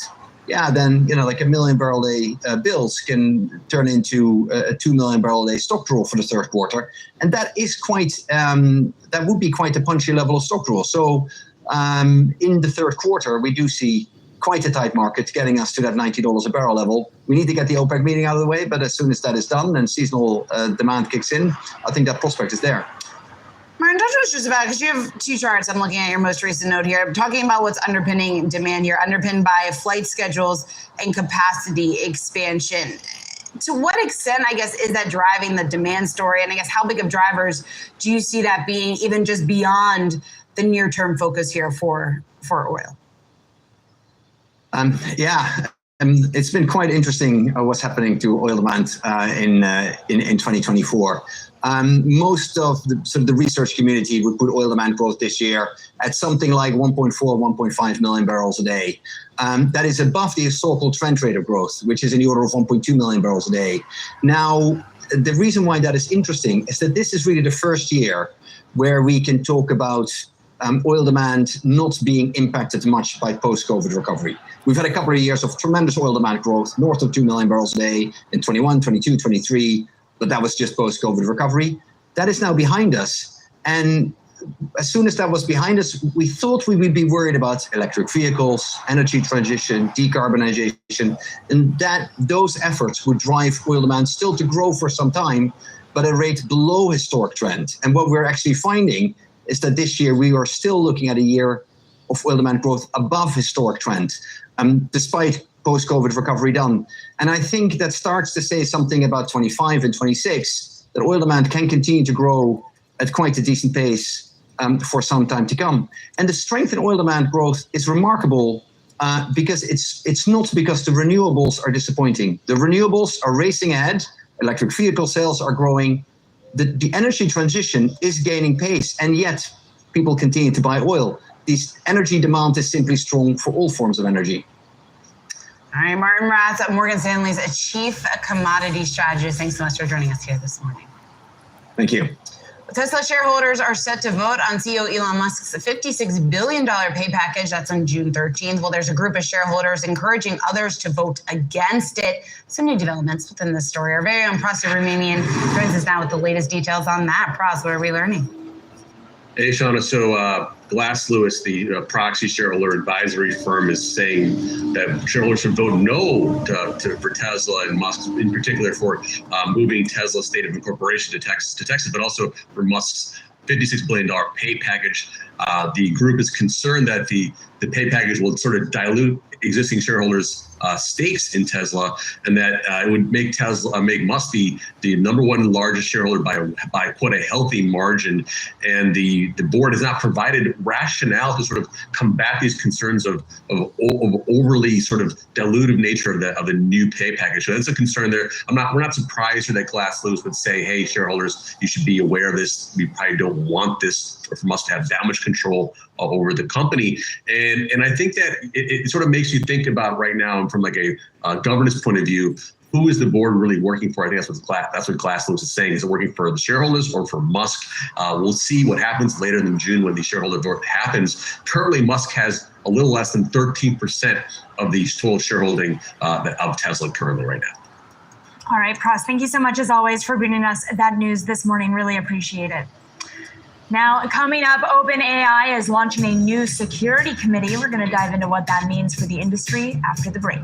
yeah, then like 1 million barrel a day builds can turn into a 2 million barrel a day stock draw for the third quarter, and that is quite that would be quite a punchy level of stock draw. So in the third quarter, we do see quite a tight market, getting us to that $90 a barrel level. We need to get the OPEC meeting out of the way, but as soon as that is done and seasonal demand kicks in, I think that prospect is there. Martin, talk to us just about, because you have two charts. I'm looking at your most recent note here. I'm talking about what's underpinning demand here, underpinned by flight schedules and capacity expansion. To what extent, I guess, is that driving the demand story? And I guess how big of drivers do you see that being, even just beyond the near-term focus here for oil? It's been quite interesting what's happening to oil demand in 2024. Most of the research community would put oil demand growth this year at something like 1.4, 1.5 million barrels a day. That is above the historical trend rate of growth, which is in the order of 1.2 million barrels a day. Now, the reason why that is interesting is that this is really the first year where we can talk about oil demand not being impacted much by post-COVID recovery. We've had a couple of years of tremendous oil demand growth, north of 2 million barrels a day in 21, 22, 23, but that was just post-COVID recovery. That is now behind us. And as soon as that was behind us, we thought we would be worried about electric vehicles, energy transition, decarbonization, and that those efforts would drive oil demand still to grow for some time, but at a rate below historic trend. And what we're actually finding is that this year we are still looking at a year of oil demand growth above historic trend, despite post-COVID recovery done. And I think that starts to say something about 25 and 26, that oil demand can continue to grow at quite a decent pace for some time to come. And the strength in oil demand growth is remarkable because it's not because the renewables are disappointing. The renewables are racing ahead. Electric vehicle sales are growing. The energy transition is gaining pace, and yet people continue to buy oil. This energy demand is simply strong for all forms of energy. All right, Martin Ratz, Morgan Stanley's Chief Commodity Strategist. Thanks so much for joining us here this morning. Thank you. Tesla shareholders are set to vote on CEO Elon Musk's $56 billion pay package. That's on June 13th. Well, there's a group of shareholders encouraging others to vote against it. Some new developments within this story. Our very own Pras Subramanian joins us now with the latest details on that. Pras, what are we learning? Hey, Shauna. So Glass Lewis, the proxy shareholder advisory firm, is saying that shareholders should vote no for Tesla and Musk, in particular for moving Tesla's state of incorporation to Texas, but also for Musk's $56 billion pay package. The group is concerned that the pay package will sort of dilute existing shareholders' stakes in Tesla, and that it would make Musk the number one largest shareholder by quite a healthy margin. And the board has not provided rationale to sort of combat these concerns of overly sort of dilutive nature of the new pay package. So that's a concern there. We're not surprised that Glass Lewis would say, hey, shareholders, you should be aware of this. We probably don't want this for Musk to have that much control over the company. And I think that it sort of makes you think about right now from like a governance point of view, who is the board really working for? I think that's what Glass Lewis is saying. Is it working for the shareholders or for Musk? We'll see what happens later in June when the shareholder vote happens. Currently, Musk has a little less than 13% of the total shareholding of Tesla currently right now. All right, Pras, thank you so much as always for bringing us that news this morning. Really appreciate it. Now, coming up, OpenAI is launching a new security committee. We're going to dive into what that means for the industry after the break.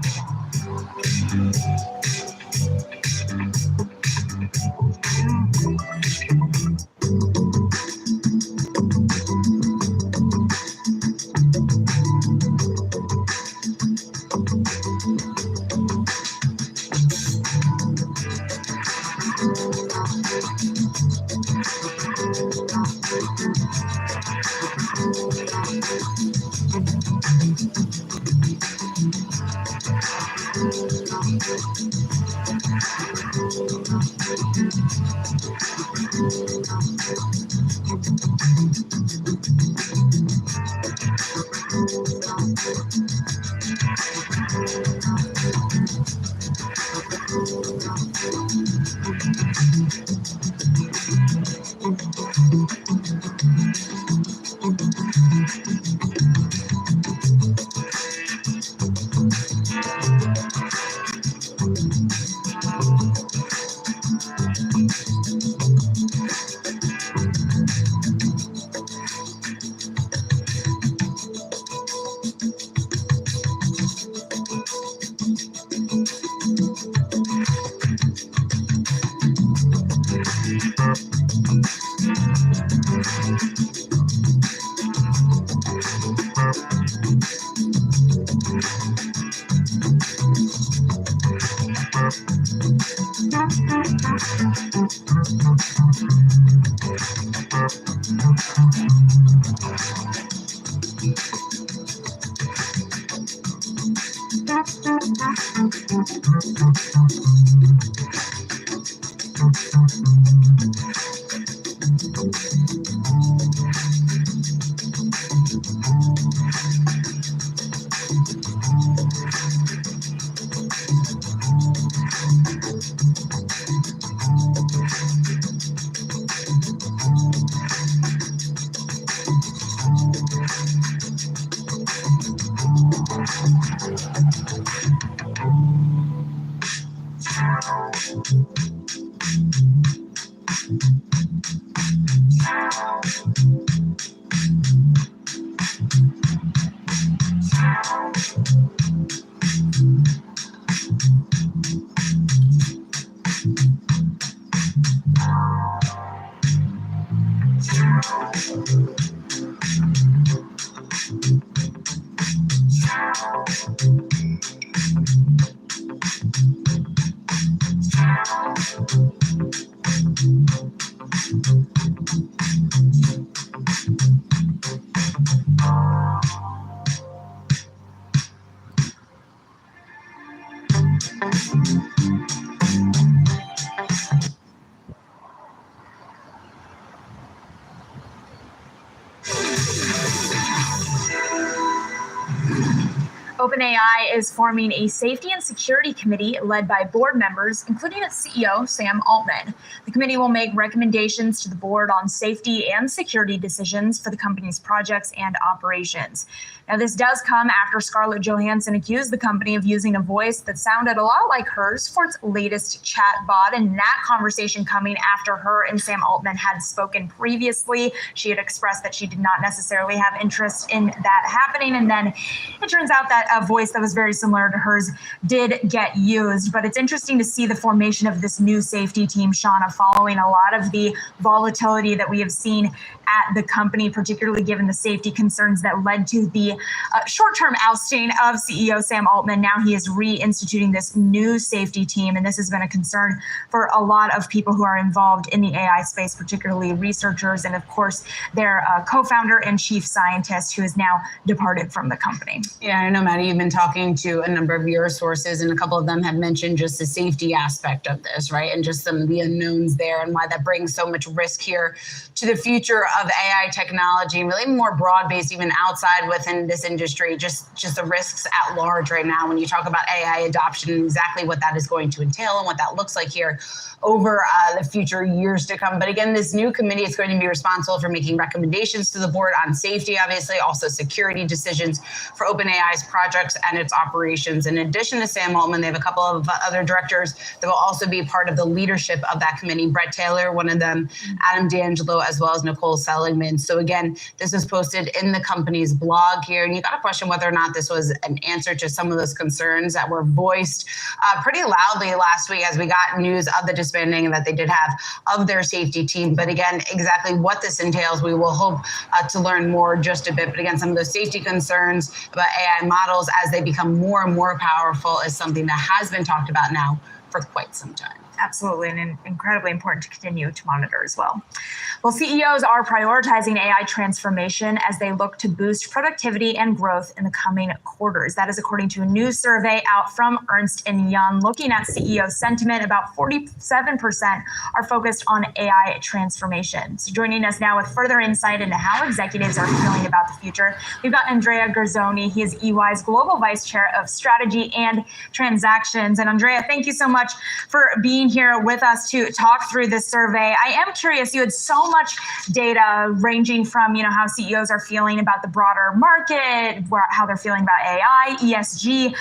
OpenAI is forming a safety and security committee led by board members, including its CEO, Sam Altman. The committee will make recommendations to the board on safety and security decisions for the company's projects and operations. Now, this does come after Scarlett Johansson accused the company of using a voice that sounded a lot like hers for its latest chat bot, and that conversation coming after her and Sam Altman had spoken previously. She had expressed that she did not necessarily have interest in that happening, and then it turns out that a voice that was very similar to hers did get used. But it's interesting to see the formation of this new safety team, Shauna, following a lot of the volatility that we have seen at the company, particularly given the safety concerns that led to the short-term ousting of CEO Sam Altman. Now he is reinstituting this new safety team, and this has been a concern for a lot of people who are involved in the AI space, particularly researchers, and of course their co-founder and chief scientist, who has now departed from the company. Yeah, I know, Maddie, you've been talking to a number of your sources, and a couple of them have mentioned just the safety aspect of this, right? And just some of the unknowns there and why that brings so much risk here to the future of AI technology, and really more broad-based, even outside within this industry, just the risks at large right now when you talk about AI adoption and exactly what that is going to entail and what that looks like here over the future years to come. But again, this new committee is going to be responsible for making recommendations to the board on safety, obviously, also security decisions for OpenAI's projects and its operations. In addition to Sam Altman, they have a couple of other directors that will also be part of the leadership of that committee. Brett Taylor, one of them, Adam D'Angelo, as well as Nicole Seligman. So again, this was posted in the company's blog here, and you got to question whether or not this was an answer to some of those concerns that were voiced pretty loudly last week as we got news of the disbanding that they did have of their safety team. But again, exactly what this entails, we will hope to learn more just a bit. But again, some of those safety concerns about AI models as they become more and more powerful is something that has been talked about now for quite some time. Absolutely, and incredibly important to continue to monitor as well. Well, CEOs are prioritizing AI transformation as they look to boost productivity and growth in the coming quarters. That is according to a new survey out from Ernst & Young. Looking at CEO sentiment, about 47% are focused on AI transformation. So joining us now with further insight into how executives are feeling about the future, we've got Andrea Garzoni. He is EY's Global Vice Chair of Strategy and Transactions. And Andrea, thank you so much for being here with us to talk through this survey. I am curious, you had so much data ranging from, how CEOs are feeling about the broader market, how they're feeling about AI, ESG.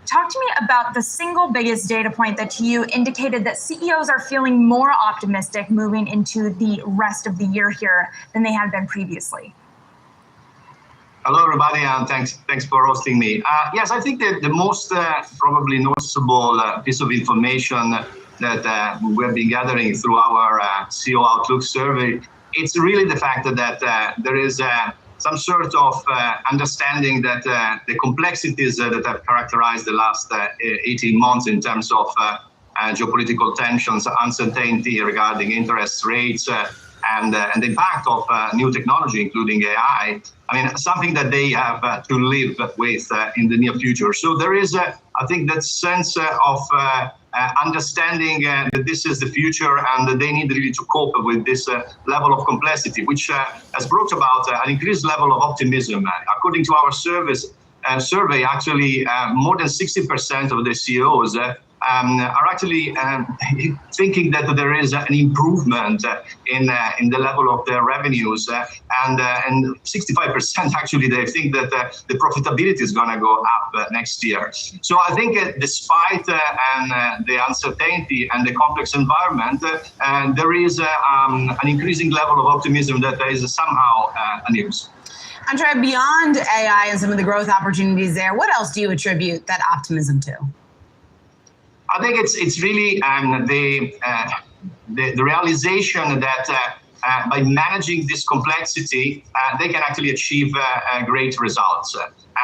Talk to me about the single biggest data point that to you indicated that CEOs are feeling more optimistic moving into the rest of the year here than they had been previously. Hello, everybody, and thanks for hosting me. Yes, I think that the most probably noticeable piece of information that we have been gathering through our CEO Outlook survey it's really the fact that there is some sort of understanding that the complexities that have characterized the last 18 months in terms of geopolitical tensions, uncertainty regarding interest rates, and the impact of new technology, including AI, I mean, something that they have to live with in the near future. So there is, I think, that sense of understanding that this is the future and that they need really to cope with this level of complexity, which has brought about an increased level of optimism. According to our survey, actually, more than 60% of the CEOs are actually thinking that there is an improvement in the level of their revenues, and 65% actually they think that the profitability is going to go up next year. So I think despite the uncertainty and the complex environment, there is an increasing level of optimism that there is somehow a news. Andrea, beyond AI and some of the growth opportunities there, what else do you attribute that optimism to? I think it's really the realization that by managing this complexity, they can actually achieve great results.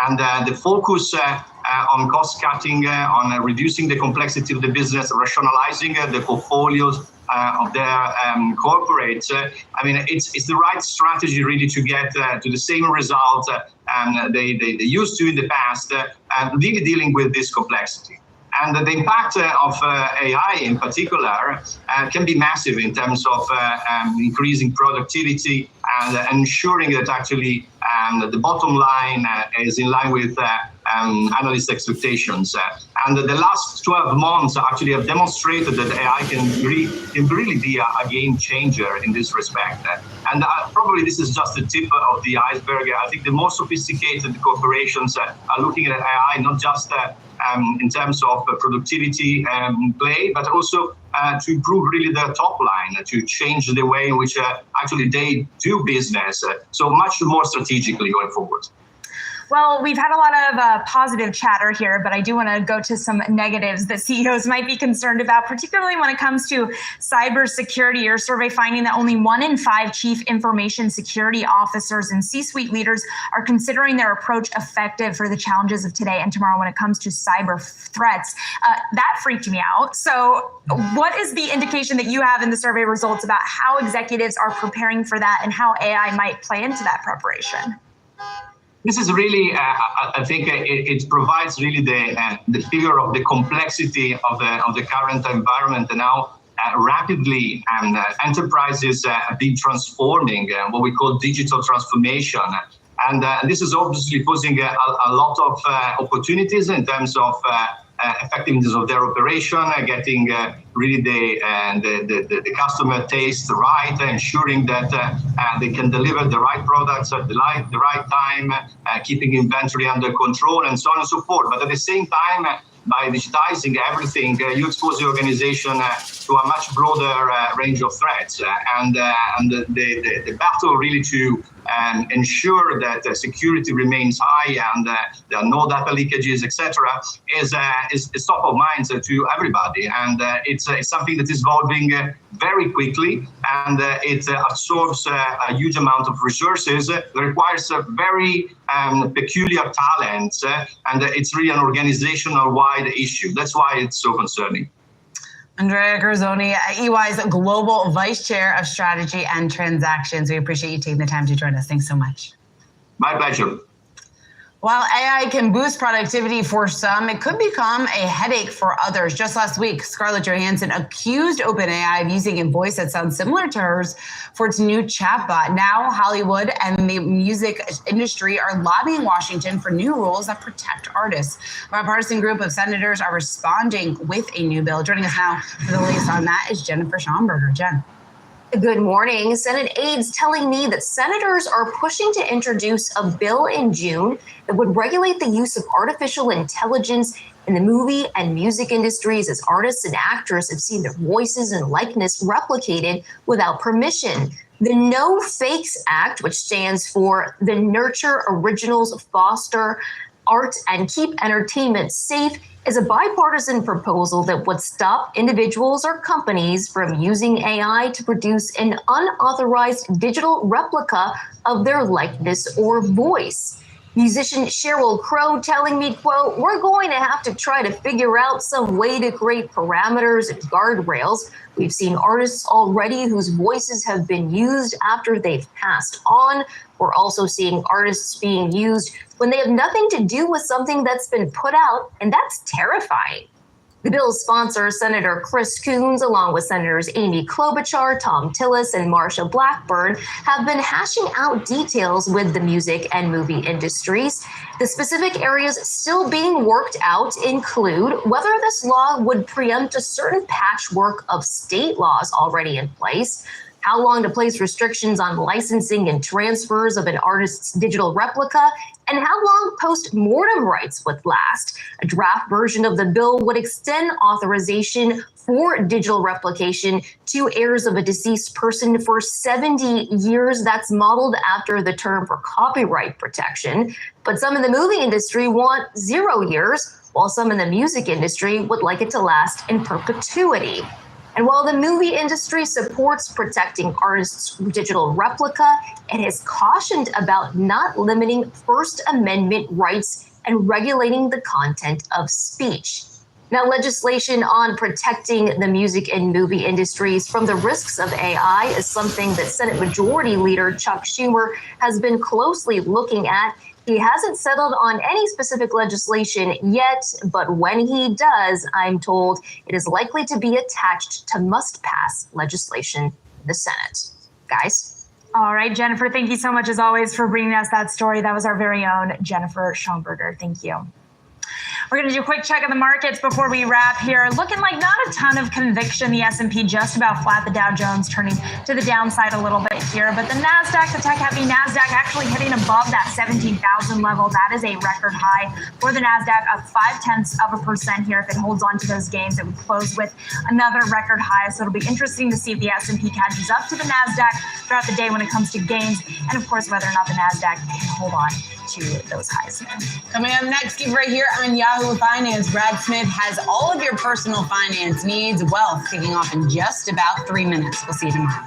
And the focus on cost cutting, on reducing the complexity of the business, rationalizing the portfolios of their corporates. I mean, it's the right strategy really to get to the same result they used to in the past, really dealing with this complexity. And the impact of AI in particular can be massive in terms of increasing productivity and ensuring that actually the bottom line is in line with analyst expectations. And the last 12 months actually have demonstrated that AI can really be a game changer in this respect. And probably this is just the tip of the iceberg. I think the more sophisticated corporations are looking at AI, not just in terms of productivity play, but also to improve really their top line, to change the way in which actually they do business. So much more strategically going forward. Well, we've had a lot of positive chatter here, but I do want to go to some negatives that CEOs might be concerned about, particularly when it comes to cybersecurity. Your survey finding that only 1 in 5 chief information security officers and C-suite leaders are considering their approach effective for the challenges of today and tomorrow when it comes to cyber threats. That freaked me out. So what is the indication that you have in the survey results about how executives are preparing for that and how AI might play into that preparation? This is really, I think it provides really the figure of the complexity of the current environment and how rapidly enterprises have been transforming what we call digital transformation. And this is obviously posing a lot of opportunities in terms of effectiveness of their operation, getting really the customer taste right, ensuring that they can deliver the right products at the right time, keeping inventory under control, and so on and so forth. But at the same time, by digitizing everything, you expose the organization to a much broader range of threats. And the battle really to ensure that security remains high and there are no data leakages, etc., is top of mind to everybody. And it's something that is evolving very quickly, and it absorbs a huge amount of resources. It requires a very peculiar talents, and it's really an organizational-wide issue. That's why it's so concerning. Andrea Garzoni, EY's Global Vice Chair of Strategy and Transactions. We appreciate you taking the time to join us. Thanks so much. My pleasure. While AI can boost productivity for some, it could become a headache for others. Just last week, Scarlett Johansson accused OpenAI of using a voice that sounds similar to hers for its new chatbot. Now, Hollywood and the music industry are lobbying Washington for new rules that protect artists. A bipartisan group of senators are responding with a new bill. Joining us now for the latest on that is Jennifer Schomburger. Jen. Good morning. Senate aides telling me that senators are pushing to introduce a bill in June that would regulate the use of artificial intelligence in the movie and music industries as artists and actors have seen their voices and likeness replicated without permission. The No Fakes Act, which stands for the Nurture Originals, Foster Art, and Keep Entertainment Safe, is a bipartisan proposal that would stop individuals or companies from using AI to produce an unauthorized digital replica of their likeness or voice. Musician Sheryl Crow telling me, quote, "We're going to have to try to figure out some way to create parameters and guardrails. We've seen artists already whose voices have been used after they've passed on. We're also seeing artists being used when they have nothing to do with something that's been put out, and that's terrifying." The bill's sponsor, Senator Chris Coons, along with Senators Amy Klobuchar, Tom Tillis, and Marsha Blackburn, have been hashing out details with the music and movie industries. The specific areas still being worked out include whether this law would preempt a certain patchwork of state laws already in place, how long to place restrictions on licensing and transfers of an artist's digital replica, and how long post-mortem rights would last. A draft version of the bill would extend authorization for digital replication to heirs of a deceased person for 70 years. That's modeled after the term for copyright protection. But some in the movie industry want 0 years, while some in the music industry would like it to last in perpetuity. And while the movie industry supports protecting artists' digital replica, it has cautioned about not limiting First Amendment rights and regulating the content of speech. Now, legislation on protecting the music and movie industries from the risks of AI is something that Senate Majority Leader Chuck Schumer has been closely looking at. He hasn't settled on any specific legislation yet, but when he does, I'm told it is likely to be attached to must-pass legislation in the Senate. Guys? All right, Jennifer, thank you so much, as always, for bringing us that story. That was our very own Jennifer Schomburger. Thank you. We're going to do a quick check of the markets before we wrap here. Looking like not a ton of conviction. The S&P just about flat. The Dow Jones turning to the downside a little bit here. But the NASDAQ, the tech-heavy NASDAQ, actually hitting above that 17,000 level. That is a record high for the NASDAQ, up 0.5% here. If it holds on to those gains, it would close with another record high. So it'll be interesting to see if the S&P catches up to the NASDAQ throughout the day when it comes to gains. And, of course, whether or not the NASDAQ can hold on to those highs. Coming up next, keep right here on Yahoo Finance. Brad Smith has all of your personal finance needs. Wealth kicking off in just about 3 minutes. We'll see you tomorrow.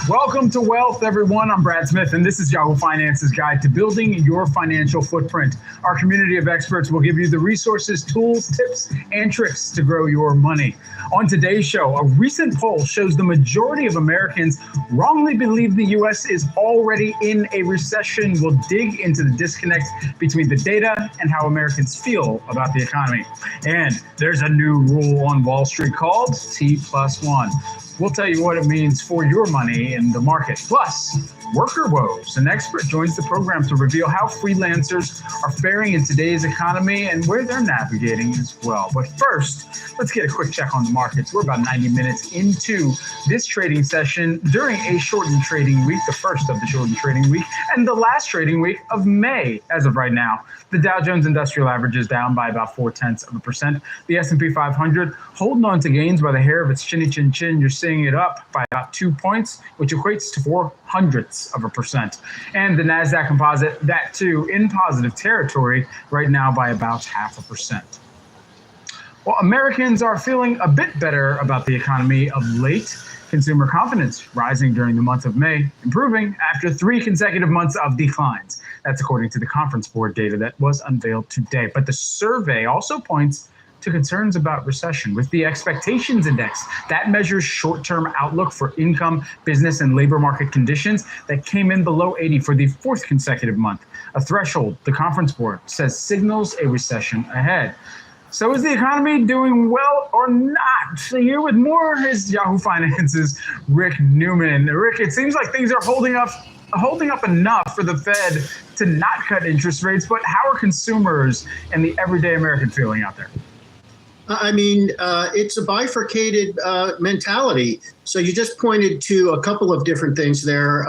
Welcome to Wealth, everyone. I'm Brad Smith, and this is Yahoo Finance's guide to building your financial footprint. Our community of experts will give you the resources, tools, tips, and tricks to grow your money. On today's show, a recent poll shows the majority of Americans wrongly believe the U.S. is already in a recession. We'll dig into the disconnect between the data and how Americans feel about the economy. And there's a new rule on Wall Street called T+1. We'll tell you what it means for your money in the market. Plus, worker woes. An expert joins the program to reveal how freelancers are faring in today's economy and where they're navigating as well. But first, let's get a quick check on the markets. We're about 90 minutes into this trading session during a shortened trading week, the first of the shortened trading week, and the last trading week of May as of right now. The Dow Jones Industrial Average is down by about 0.4%. The S&P 500 holding on to gains by the hair of its chinny chin chin. You're seeing it up by about 2 points, which equates to 0.04%. And the NASDAQ Composite, that too, in positive territory right now by about 0.5%. Well, Americans are feeling a bit better about the economy of late. Consumer confidence rising during the month of May, improving after 3 consecutive months of declines. That's according to the Conference Board data that was unveiled today. But the survey also points to concerns about recession with the Expectations Index. That measures short-term outlook for income, business, and labor market conditions that came in below 80 for the 4th consecutive month. A threshold, the Conference Board says, signals a recession ahead. So is the economy doing well or not? Here with more is Yahoo Finance's Rick Newman. Rick, it seems like things are holding up enough for the Fed to not cut interest rates, but how are consumers and the everyday American feeling out there? I mean, it's a bifurcated mentality. So you just pointed to a couple of different things there.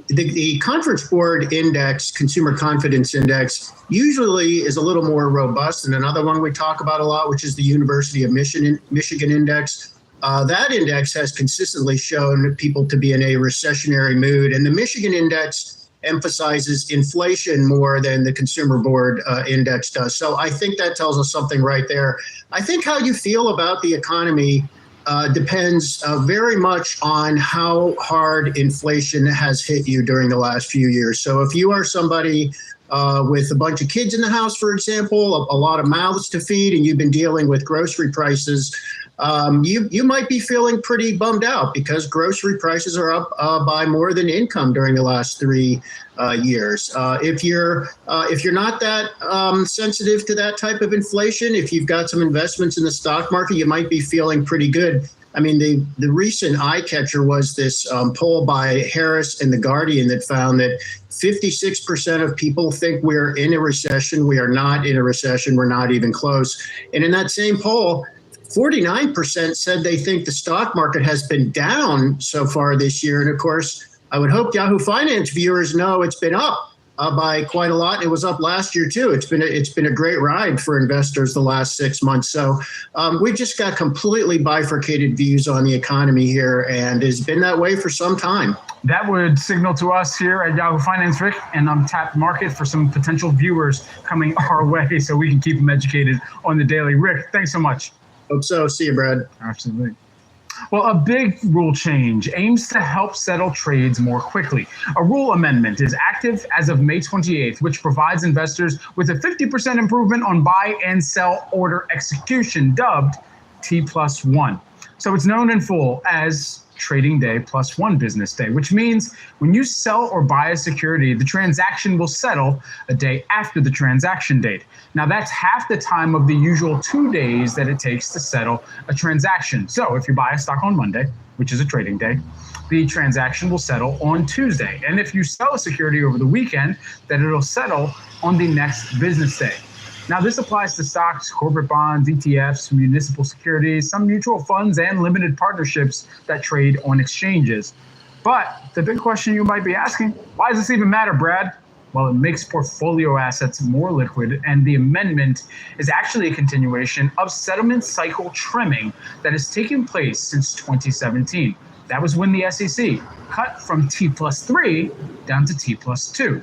The Conference Board Index, Consumer Confidence Index, usually is a little more robust than another one we talk about a lot, which is the University of Michigan Index. That index has consistently shown people to be in a recessionary mood. And the Michigan Index emphasizes inflation more than the Consumer Board Index does. So I think that tells us something right there. I think how you feel about the economy depends very much on how hard inflation has hit you during the last few years. So if you are somebody with a bunch of kids in the house, for example, a lot of mouths to feed, and you've been dealing with grocery prices, you might be feeling pretty bummed out because grocery prices are up by more than income during the last 3 years. If you're not that sensitive to that type of inflation, if you've got some investments in the stock market, you might be feeling pretty good. I mean, the recent eye catcher was this poll by Harris and The Guardian that found that 56% of people think we're in a recession. We are not in a recession. We're not even close. And in that same poll, 49% said they think the stock market has been down so far this year. And of course, I would hope Yahoo Finance viewers know it's been up by quite a lot. It was up last year too. It's been a great ride for investors the last 6 months. So we've just got completely bifurcated views on the economy here, and it's been that way for some time. That would signal to us here at Yahoo Finance, Rick, an untapped market for some potential viewers coming our way so we can keep them educated on the daily. Rick, thanks so much. Hope so. See you, Brad. Absolutely. Well, a big rule change aims to help settle trades more quickly. A rule amendment is active as of May 28th, which provides investors with a 50% improvement on buy and sell order execution, dubbed T+1. So it's known in full as trading day plus one business day, which means when you sell or buy a security, the transaction will settle a day after the transaction date. Now, that's half the time of the usual 2 days that it takes to settle a transaction. So if you buy a stock on Monday, which is a trading day, the transaction will settle on Tuesday. And if you sell a security over the weekend, then it'll settle on the next business day. Now, this applies to stocks, corporate bonds, ETFs, municipal securities, some mutual funds, and limited partnerships that trade on exchanges. But the big question you might be asking, why does this even matter, Brad? Well, it makes portfolio assets more liquid, and the amendment is actually a continuation of settlement cycle trimming that has taken place since 2017. That was when the SEC cut from T+3 down to T+2.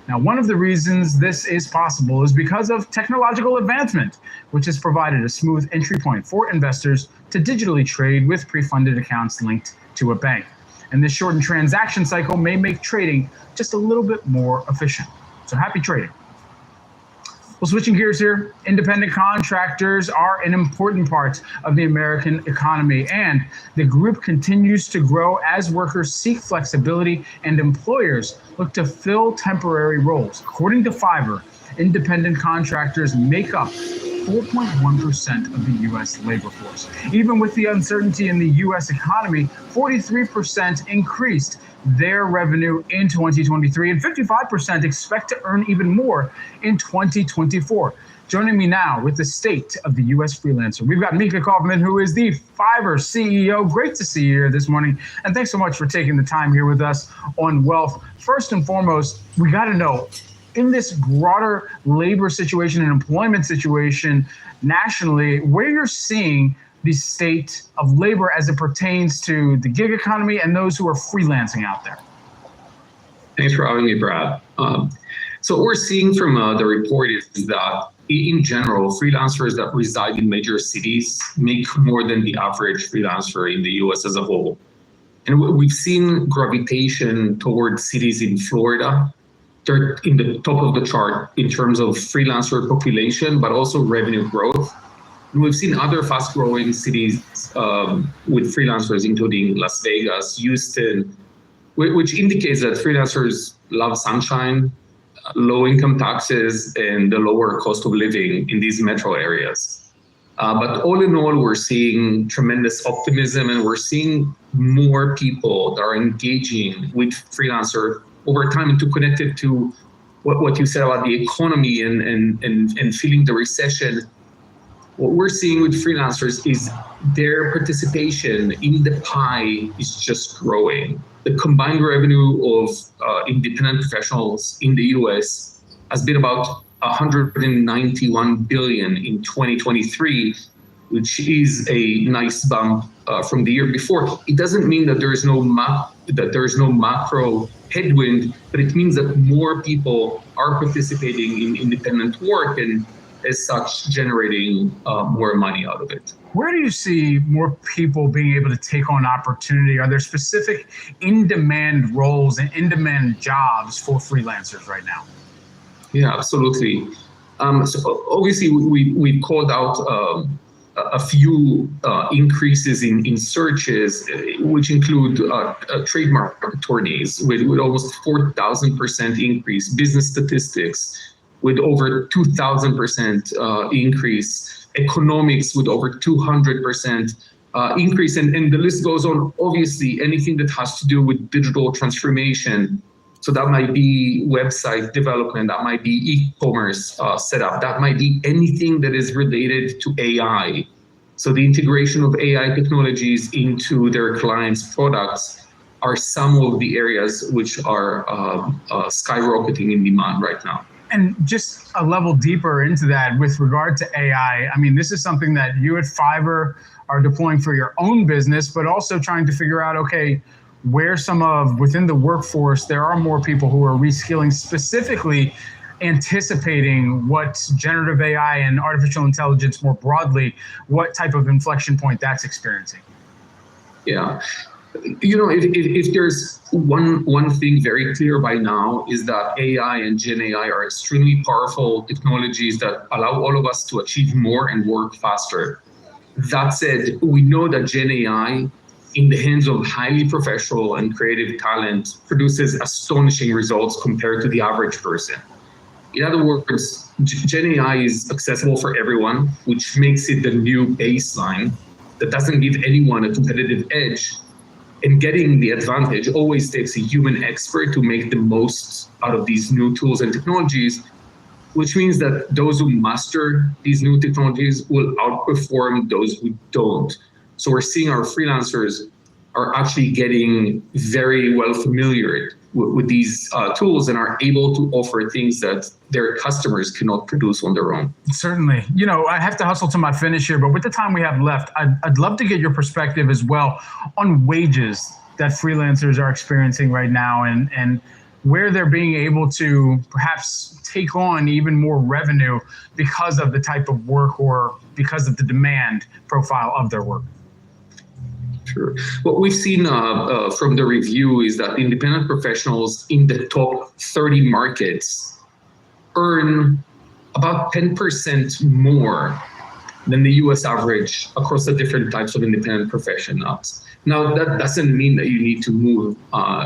Now, one of the reasons this is possible is because of technological advancement, which has provided a smooth entry point for investors to digitally trade with pre-funded accounts linked to a bank. And this shortened transaction cycle may make trading just a little bit more efficient. So happy trading. Well, switching gears here, independent contractors are an important part of the American economy, and the group continues to grow as workers seek flexibility and employers look to fill temporary roles. According to Fiverr, independent contractors make up 4.1% of the U.S. labor force. Even with the uncertainty in the U.S. economy, 43% increased their revenue in 2023, and 55% expect to earn even more in 2024. Joining me now with the state of the U.S. freelancer, we've got Mika Kaufman, who is the Fiverr CEO. Great to see you here this morning, and thanks so much for taking the time here with us on Wealth. First and foremost, we got to know, in this broader labor situation and employment situation nationally, where you're seeing the state of labor as it pertains to the gig economy and those who are freelancing out there. Thanks for having me, Brad. So what we're seeing from the report is that in general, freelancers that reside in major cities make more than the average freelancer in the US as a whole. And we've seen gravitation towards cities in Florida. They're in the top of the chart in terms of freelancer population, but also revenue growth. And we've seen other fast-growing cities with freelancers, including Las Vegas, Houston, which indicates that freelancers love sunshine, low income taxes, and the lower cost of living in these metro areas. But all in all, we're seeing tremendous optimism, and we're seeing more people that are engaging with freelancer over time, and to connect it to what you said about the economy and feeling the recession. What we're seeing with freelancers is their participation in the pie is just growing. The combined revenue of independent professionals in the US has been about $191 billion in 2023, which is a nice bump from the year before. It doesn't mean that there is no macro headwind, but it means that more people are participating in independent work, and as such, generating more money out of it. Where do you see more people being able to take on opportunity? Are there specific in-demand roles and in-demand jobs for freelancers right now? Yeah, absolutely. So obviously, we called out a few increases in searches, which include trademark attorneys with almost 4,000% increase, business statistics with over 2,000% increase, economics with over 200% increase, and the list goes on. Obviously, anything that has to do with digital transformation. So that might be website development, that might be e-commerce setup, that might be anything that is related to AI. So the integration of AI technologies into their clients' products are some of the areas which are skyrocketing in demand right now. And just a level deeper into that with regard to AI, I mean, this is something that you at Fiverr are deploying for your own business, but also trying to figure out, okay, where within the workforce, there are more people who are reskilling, specifically anticipating what generative AI and artificial intelligence more broadly, what type of inflection point that's experiencing. Yeah. You know, if there's one thing very clear by now is that AI and Gen AI are extremely powerful technologies that allow all of us to achieve more and work faster. That said, we know that Gen AI in the hands of highly professional and creative talent produces astonishing results compared to the average person. In other words, Gen AI is accessible for everyone, which makes it the new baseline that doesn't give anyone a competitive edge. And getting the advantage always takes a human expert to make the most out of these new tools and technologies, which means that those who master these new technologies will outperform those who don't. So we're seeing our freelancers are actually getting very well familiar with these tools and are able to offer things that their customers cannot produce on their own. Certainly. You know, I have to hustle to my finish here, but with the time we have left, I'd love to get your perspective as well on wages that freelancers are experiencing right now and where they're being able to perhaps take on even more revenue because of the type of work or because of the demand profile of their work. Sure. What we've seen from the review is that independent professionals in the top 30 markets earn about 10% more than the US average across the different types of independent professionals. Now, that doesn't mean that you need to move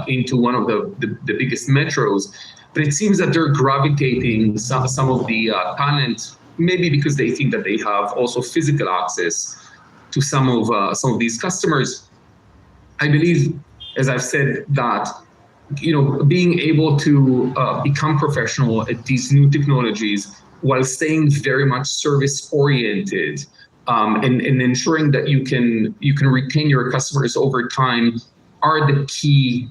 into one of the biggest metros, but it seems that they're gravitating some of the talent, maybe because they think that they have also physical access to some of these customers. I believe, as I've said, that being able to become professional at these new technologies while staying very much service oriented and ensuring that you can retain your customers over time are the key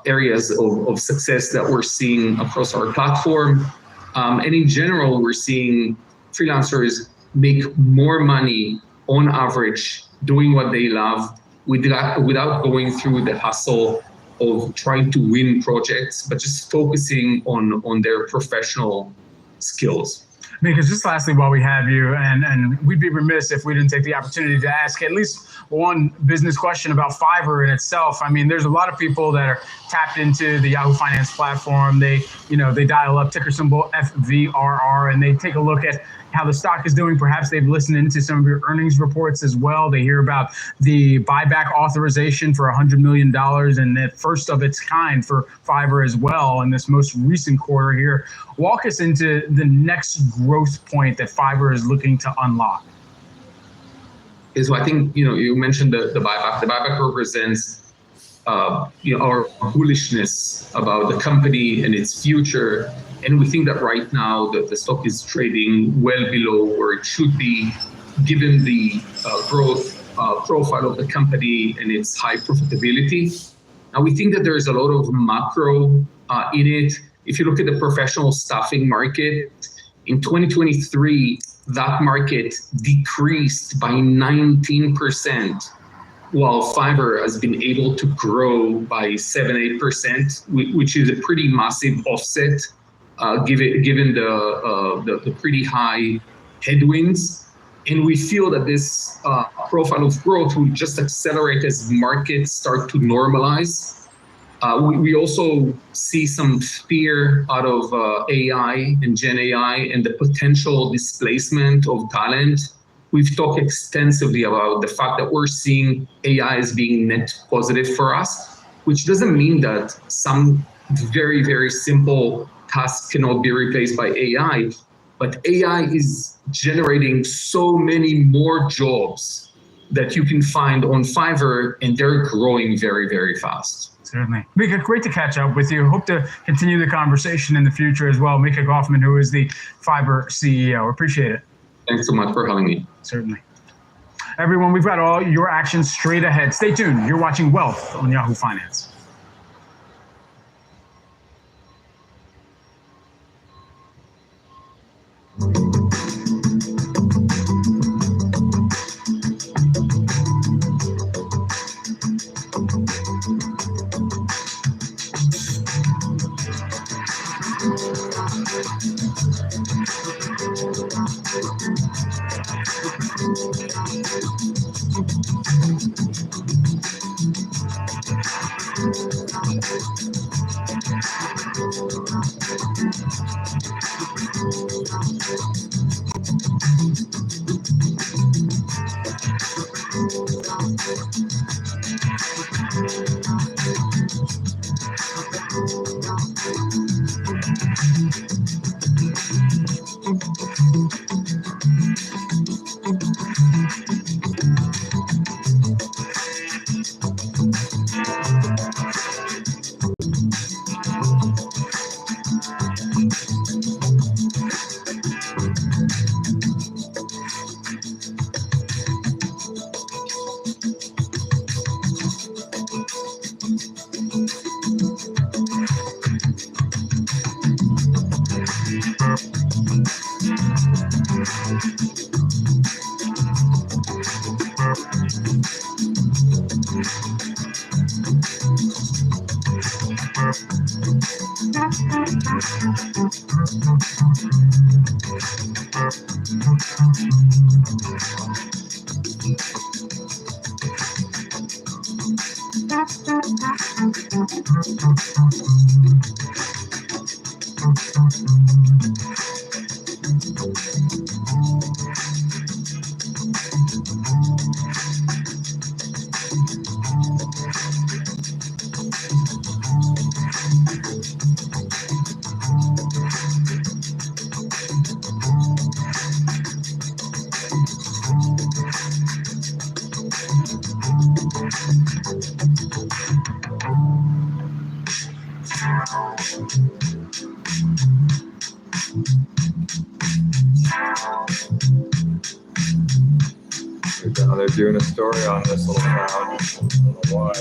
areas of success that we're seeing across our platform. And in general, we're seeing freelancers make more money on average doing what they love without going through the hustle of trying to win projects, but just focusing on their professional skills. Because just lastly, while we have you, and we'd be remiss if we didn't take the opportunity to ask at least one business question about Fiverr in itself. I mean, there's a lot of people that are tapped into the Yahoo Finance platform. They dial up ticker symbol FVRR and they take a look at how the stock is doing. Perhaps they've listened into some of your earnings reports as well. They hear about the buyback authorization for $100 million and the first of its kind for Fiverr as well in this most recent quarter here. Walk us into the next growth point that Fiverr is looking to unlock. So I think, you mentioned the buyback. The buyback represents our bullishness about the company and its future. And we think that right now the stock is trading well below where it should be, given the growth profile of the company and its high profitability. Now, we think that there is a lot of macro in it. If you look at the professional staffing market, in 2023, that market decreased by 19%, while Fiverr has been able to grow by 7-8%, which is a pretty massive offset. Given the pretty high headwinds. And we feel that this profile of growth will just accelerate as markets start to normalize. We also see some fear out of AI and Gen AI and the potential displacement of talent. We've talked extensively about the fact that we're seeing AI as being net positive for us, which doesn't mean that some very, very simple tasks cannot be replaced by AI, but AI is generating so many more jobs that you can find on Fiverr, and they're growing very, very fast. Certainly. Mika, great to catch up with you. Hope to continue the conversation in the future as well. Mika Goffman, who is the Fiverr CEO. Appreciate it. Thanks so much for having me. Certainly. Everyone, we've got all your actions straight ahead. Stay tuned. You're watching Wealth on Yahoo Finance. Now they're doing a story on this little town. I don't know why.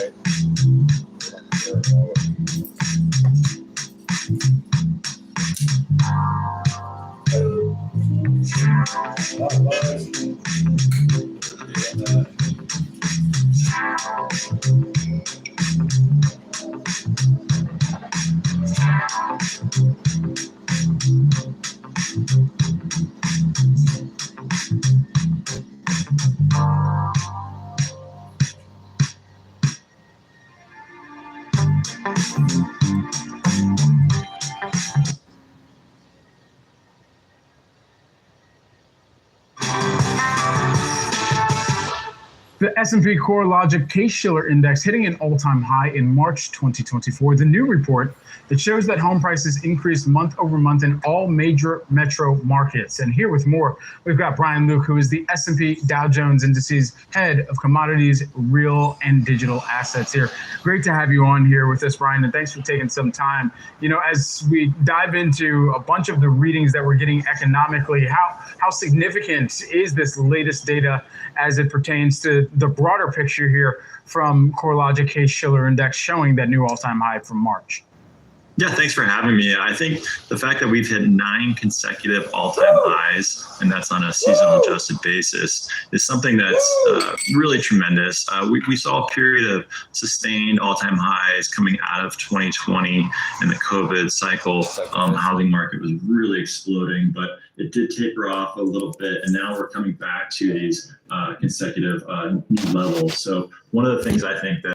The S&P CoreLogic Case-Shiller Index hitting an all-time high in March 2024. The new report that shows that home prices increased month over month in all major metro markets. And here with more, we've got Brian Luke, who is the S&P Dow Jones Indices Head of Commodities, Real and Digital Assets here. Great to have you on here with us, Brian, and thanks for taking some time. You know, as we dive into a bunch of the readings that we're getting economically, how significant is this latest data as it pertains to the broader picture here from CoreLogic Case-Shiller Index showing that new all-time high from March? Yeah, thanks for having me. I think the fact that we've hit 9 consecutive all-time highs, and that's on a seasonal adjusted basis, is something that's really tremendous. We saw a period of sustained all-time highs coming out of 2020 and the COVID cycle. The housing market was really exploding, but it did taper off a little bit, and now we're coming back to these consecutive new levels. So one of the things I think that